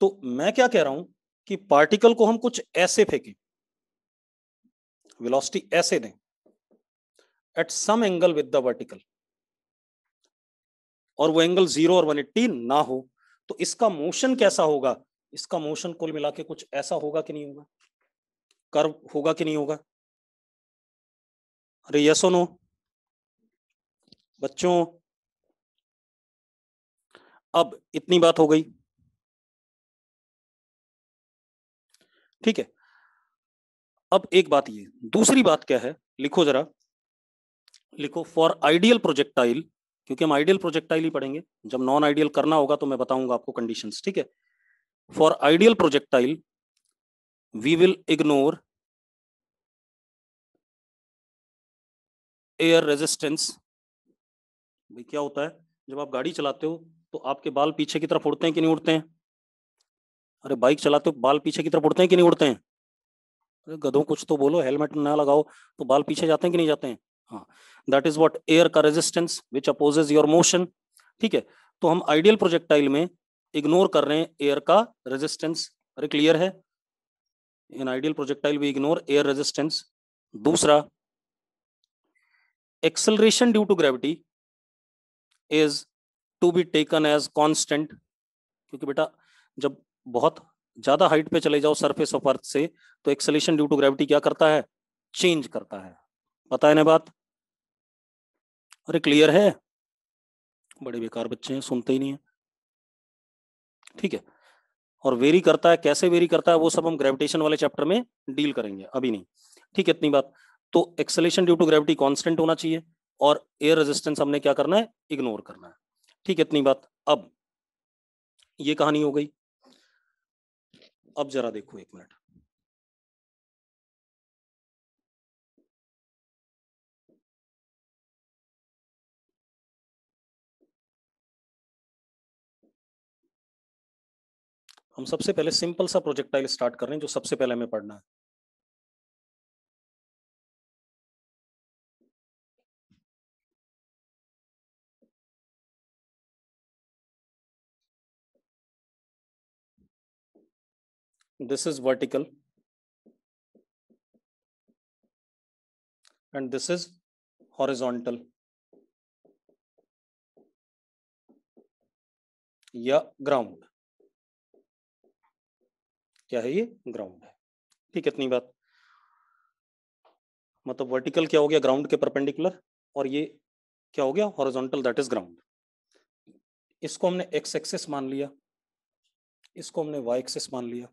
तो मैं क्या कह रहा हूं कि पार्टिकल को हम कुछ ऐसे फेंकें, वेलोसिटी ऐसे दें at some angle with the vertical, और वो एंगल 0 और 180 ना हो, तो इसका मोशन कैसा होगा? इसका मोशन कुल मिला के कुछ ऐसा होगा कि नहीं होगा? कर्व होगा कि नहीं होगा? अरे यस और नो बच्चों? अब इतनी बात हो गई, ठीक है। अब एक बात, ये दूसरी बात क्या है, लिखो जरा, लिखो फॉर आइडियल प्रोजेक्टाइल, क्योंकि हम आइडियल प्रोजेक्टाइल ही पढ़ेंगे, जब नॉन आइडियल करना होगा तो मैं बताऊंगा आपको कंडीशंस, ठीक है। For ideal projectile we will ignore air resistance. भाई क्या होता है, जब आप गाड़ी चलाते हो तो आपके बाल पीछे की तरफ उड़ते हैं कि नहीं उड़ते हैं? अरे बाइक चलाते हो बाल पीछे की तरफ उड़ते हैं कि नहीं उड़ते हैं? अरे गधों, कुछ तो बोलो, हेलमेट ना लगाओ तो बाल पीछे जाते हैं कि नहीं जाते हैं? हाँ, दैट इज व्हाट एयर का resistance which opposes your motion, ठीक है। तो हम आइडियल प्रोजेक्टाइल में इग्नोर कर रहे हैं एयर का रेजिस्टेंस। अरे क्लियर है? In ideal projectile we ignore air resistance. दूसरा, acceleration due to gravity is to be taken as constant, क्योंकि बेटा जब बहुत ज्यादा हाइट पे चले जाओ सरफेस ऑफ अर्थ से, तो एक्सेलेरेशन ड्यू टू ग्रेविटी क्या करता है? चेंज करता है। पता है ना बात? अरे क्लियर है? बड़े बेकार बच्चे हैं, सुनते ही नहीं है, ठीक है। और वेरी करता है, कैसे वेरी करता है वो सब हम ग्रेविटेशन वाले चैप्टर में डील करेंगे, अभी नहीं, ठीक है। इतनी बात, तो acceleration due to gravity constant होना चाहिए, और एयर रेजिस्टेंस हमने क्या करना है? इग्नोर करना है, ठीक है। इतनी बात। अब ये कहानी हो गई। अब जरा देखो एक मिनट, हम सबसे पहले सिंपल सा प्रोजेक्टाइल स्टार्ट कर रहे हैं, जो सबसे पहले हमें पढ़ना है। This is vertical and this is horizontal या ग्राउंड। क्या है ये? ग्राउंड है, ठीक है। इतनी बात, मतलब वर्टिकल क्या हो गया? ग्राउंड के परपेंडिकुलर, और ये क्या हो गया? Horizontal, that is ground. इसको हमने एक्स एक्सिस मान लिया, इसको हमने वाई एक्सिस मान लिया।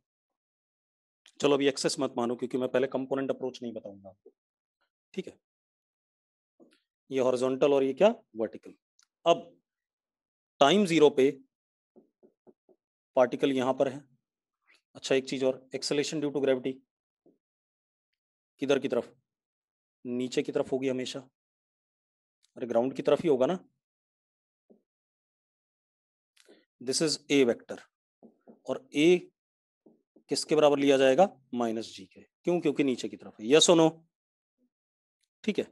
चलो अभी एक्सेस मत मानो, क्योंकि मैं पहले कंपोनेंट अप्रोच नहीं बताऊंगा आपको, ठीक है। ये हॉरिजॉन्टल और ये क्या? वर्टिकल। अब टाइम 0 पे पार्टिकल यहां पर है। अच्छा एक चीज और, एक्सेलेरेशन ड्यू टू ग्रेविटी किधर की तरफ? नीचे की तरफ होगी हमेशा। अरे ग्राउंड की तरफ ही होगा ना। दिस इज ए वेक्टर, और ए किसके बराबर लिया जाएगा, माइनस जी के। क्यों, क्योंकि नीचे की तरफ है। यस और नो, ठीक है।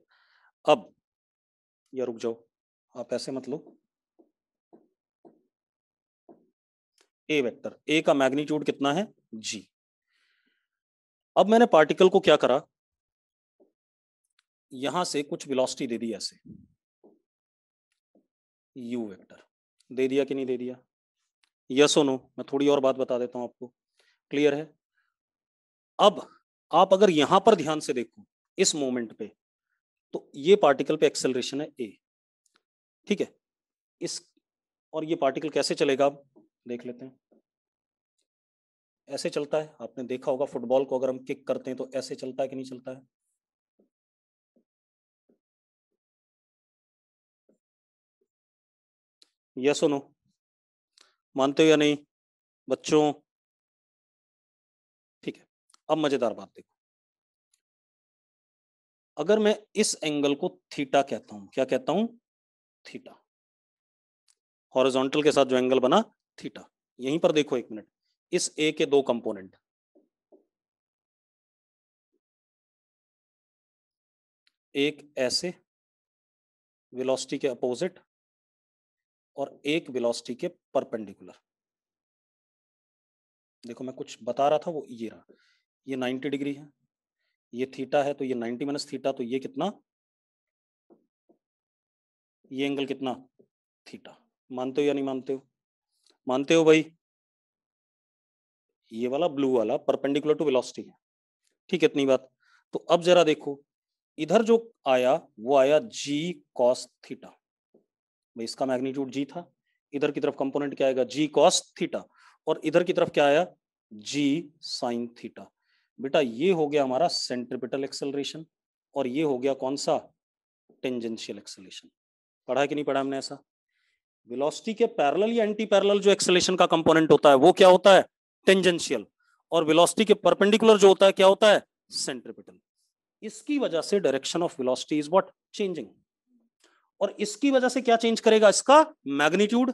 अब या रुक जाओ, आप ऐसे मत लो, ए वेक्टर, ए का मैग्नीट्यूड कितना है, जी। अब मैंने पार्टिकल को क्या करा, यहां से कुछ वेलोसिटी दे दी ऐसे, यू वेक्टर दे दिया कि नहीं दे दिया, यस और नो। मैं थोड़ी और बात बता देता हूं आपको, क्लियर है। अब आप अगर यहां पर ध्यान से देखो इस मोमेंट पे, तो ये पार्टिकल पे एक्सेलरेशन है ए, ठीक है। इस और ये पार्टिकल कैसे चलेगा, अब देख लेते हैं। ऐसे चलता है, आपने देखा होगा फुटबॉल को अगर हम किक करते हैं तो ऐसे चलता है कि नहीं चलता है। यस और नो, मानते हो या नहीं बच्चों, ठीक है। अब मजेदार बात देखो, अगर मैं इस एंगल को थीटा कहता हूं, क्या कहता हूं, थीटा, हॉरिजॉन्टल के साथ जो एंगल बना थीटा। यहीं पर देखो एक मिनट, इस ए के दो कंपोनेंट, एक ऐसे वेलोसिटी के अपोजिट और एक वेलोसिटी के परपेंडिकुलर। देखो मैं कुछ बता रहा था वो ये रहा, ये 90 डिग्री है, ये थीटा है, तो ये 90 माइनस थीटा, तो ये कितना, ये एंगल कितना, थीटा। मानते हो या नहीं मानते हो, मानते हो भाई। ये वाला ब्लू वाला परपेंडिकुलर टू वेलोसिटी है, ठीक है, इतनी बात। तो अब जरा देखो, इधर जो आया वो आया जी कॉस थीटा, भाई इसका मैग्नीट्यूड जी था, इधर की तरफ कंपोनेंट क्या आएगा, जी कॉस थीटा, और इधर की तरफ क्या आया, जी साइन थीटा। बेटा ये हो गया हमारा सेंट्रिपिटल एक्सेलरेशन, और ये हो गया कौन सा, टेंजेंशियल एक्सेलरेशन। पढ़ा है कि नहीं पढ़ा हमने ऐसा। वेलोसिटी के पैरेलल या एंटी पैरेलल जो एक्सेलरेशन का कंपोनेंट होता है वो क्या होता है, टेंजेंशियल, और वेलोसिटी के परपेंडिकुलर जो होता है क्या होता है, सेंट्रिपिटल। इसकी वजह से direction of velocity is what, changing, और इसकी वजह से क्या चेंज करेगा, इसका मैग्नीट्यूड।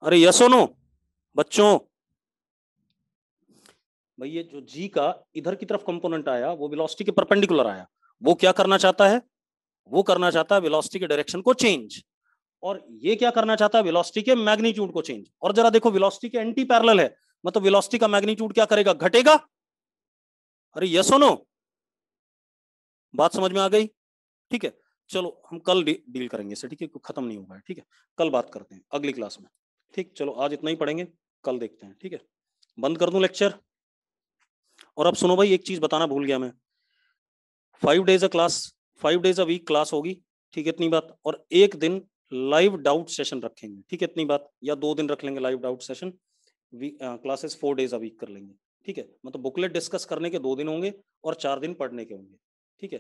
अरे यस और नो बच्चों, भाई ये जो जी का इधर की तरफ कंपोनेंट आया वो वेलोसिटी के परपेंडिकुलर आया, वो क्या करना चाहता है, वो करना चाहता है वेलोसिटी के डायरेक्शन को चेंज, और ये क्या करना चाहता है, वेलोसिटी के मैग्नीट्यूड को चेंज। और जरा देखो वेलोसिटी के एंटी पैरेलल है, मतलब वेलोसिटी का मैग्नीट्यूड क्या करेगा, घटेगा। अरे यस और नो, बात समझ में आ गई, ठीक है। चलो हम कल डील करेंगे इसे, ठीक है, खत्म नहीं होगा, ठीक है, कल बात करते हैं अगली क्लास में, ठीक। चलो आज इतना ही पढ़ेंगे, कल देखते हैं, ठीक है। बंद कर दूं लेक्चर। और अब सुनो भाई, एक चीज बताना भूल गया मैं, 5 days a class, 5 days a week class होगी, ठीक है, इतनी बात। और एक दिन लाइव डाउट सेशन रखेंगे, ठीक है, इतनी बात, या 2 दिन रख लेंगे live doubt session, classes 4 days a week कर लेंगे, ठीक है। मतलब बुकलेट डिस्कस करने के 2 दिन होंगे और 4 दिन पढ़ने के होंगे, ठीक है।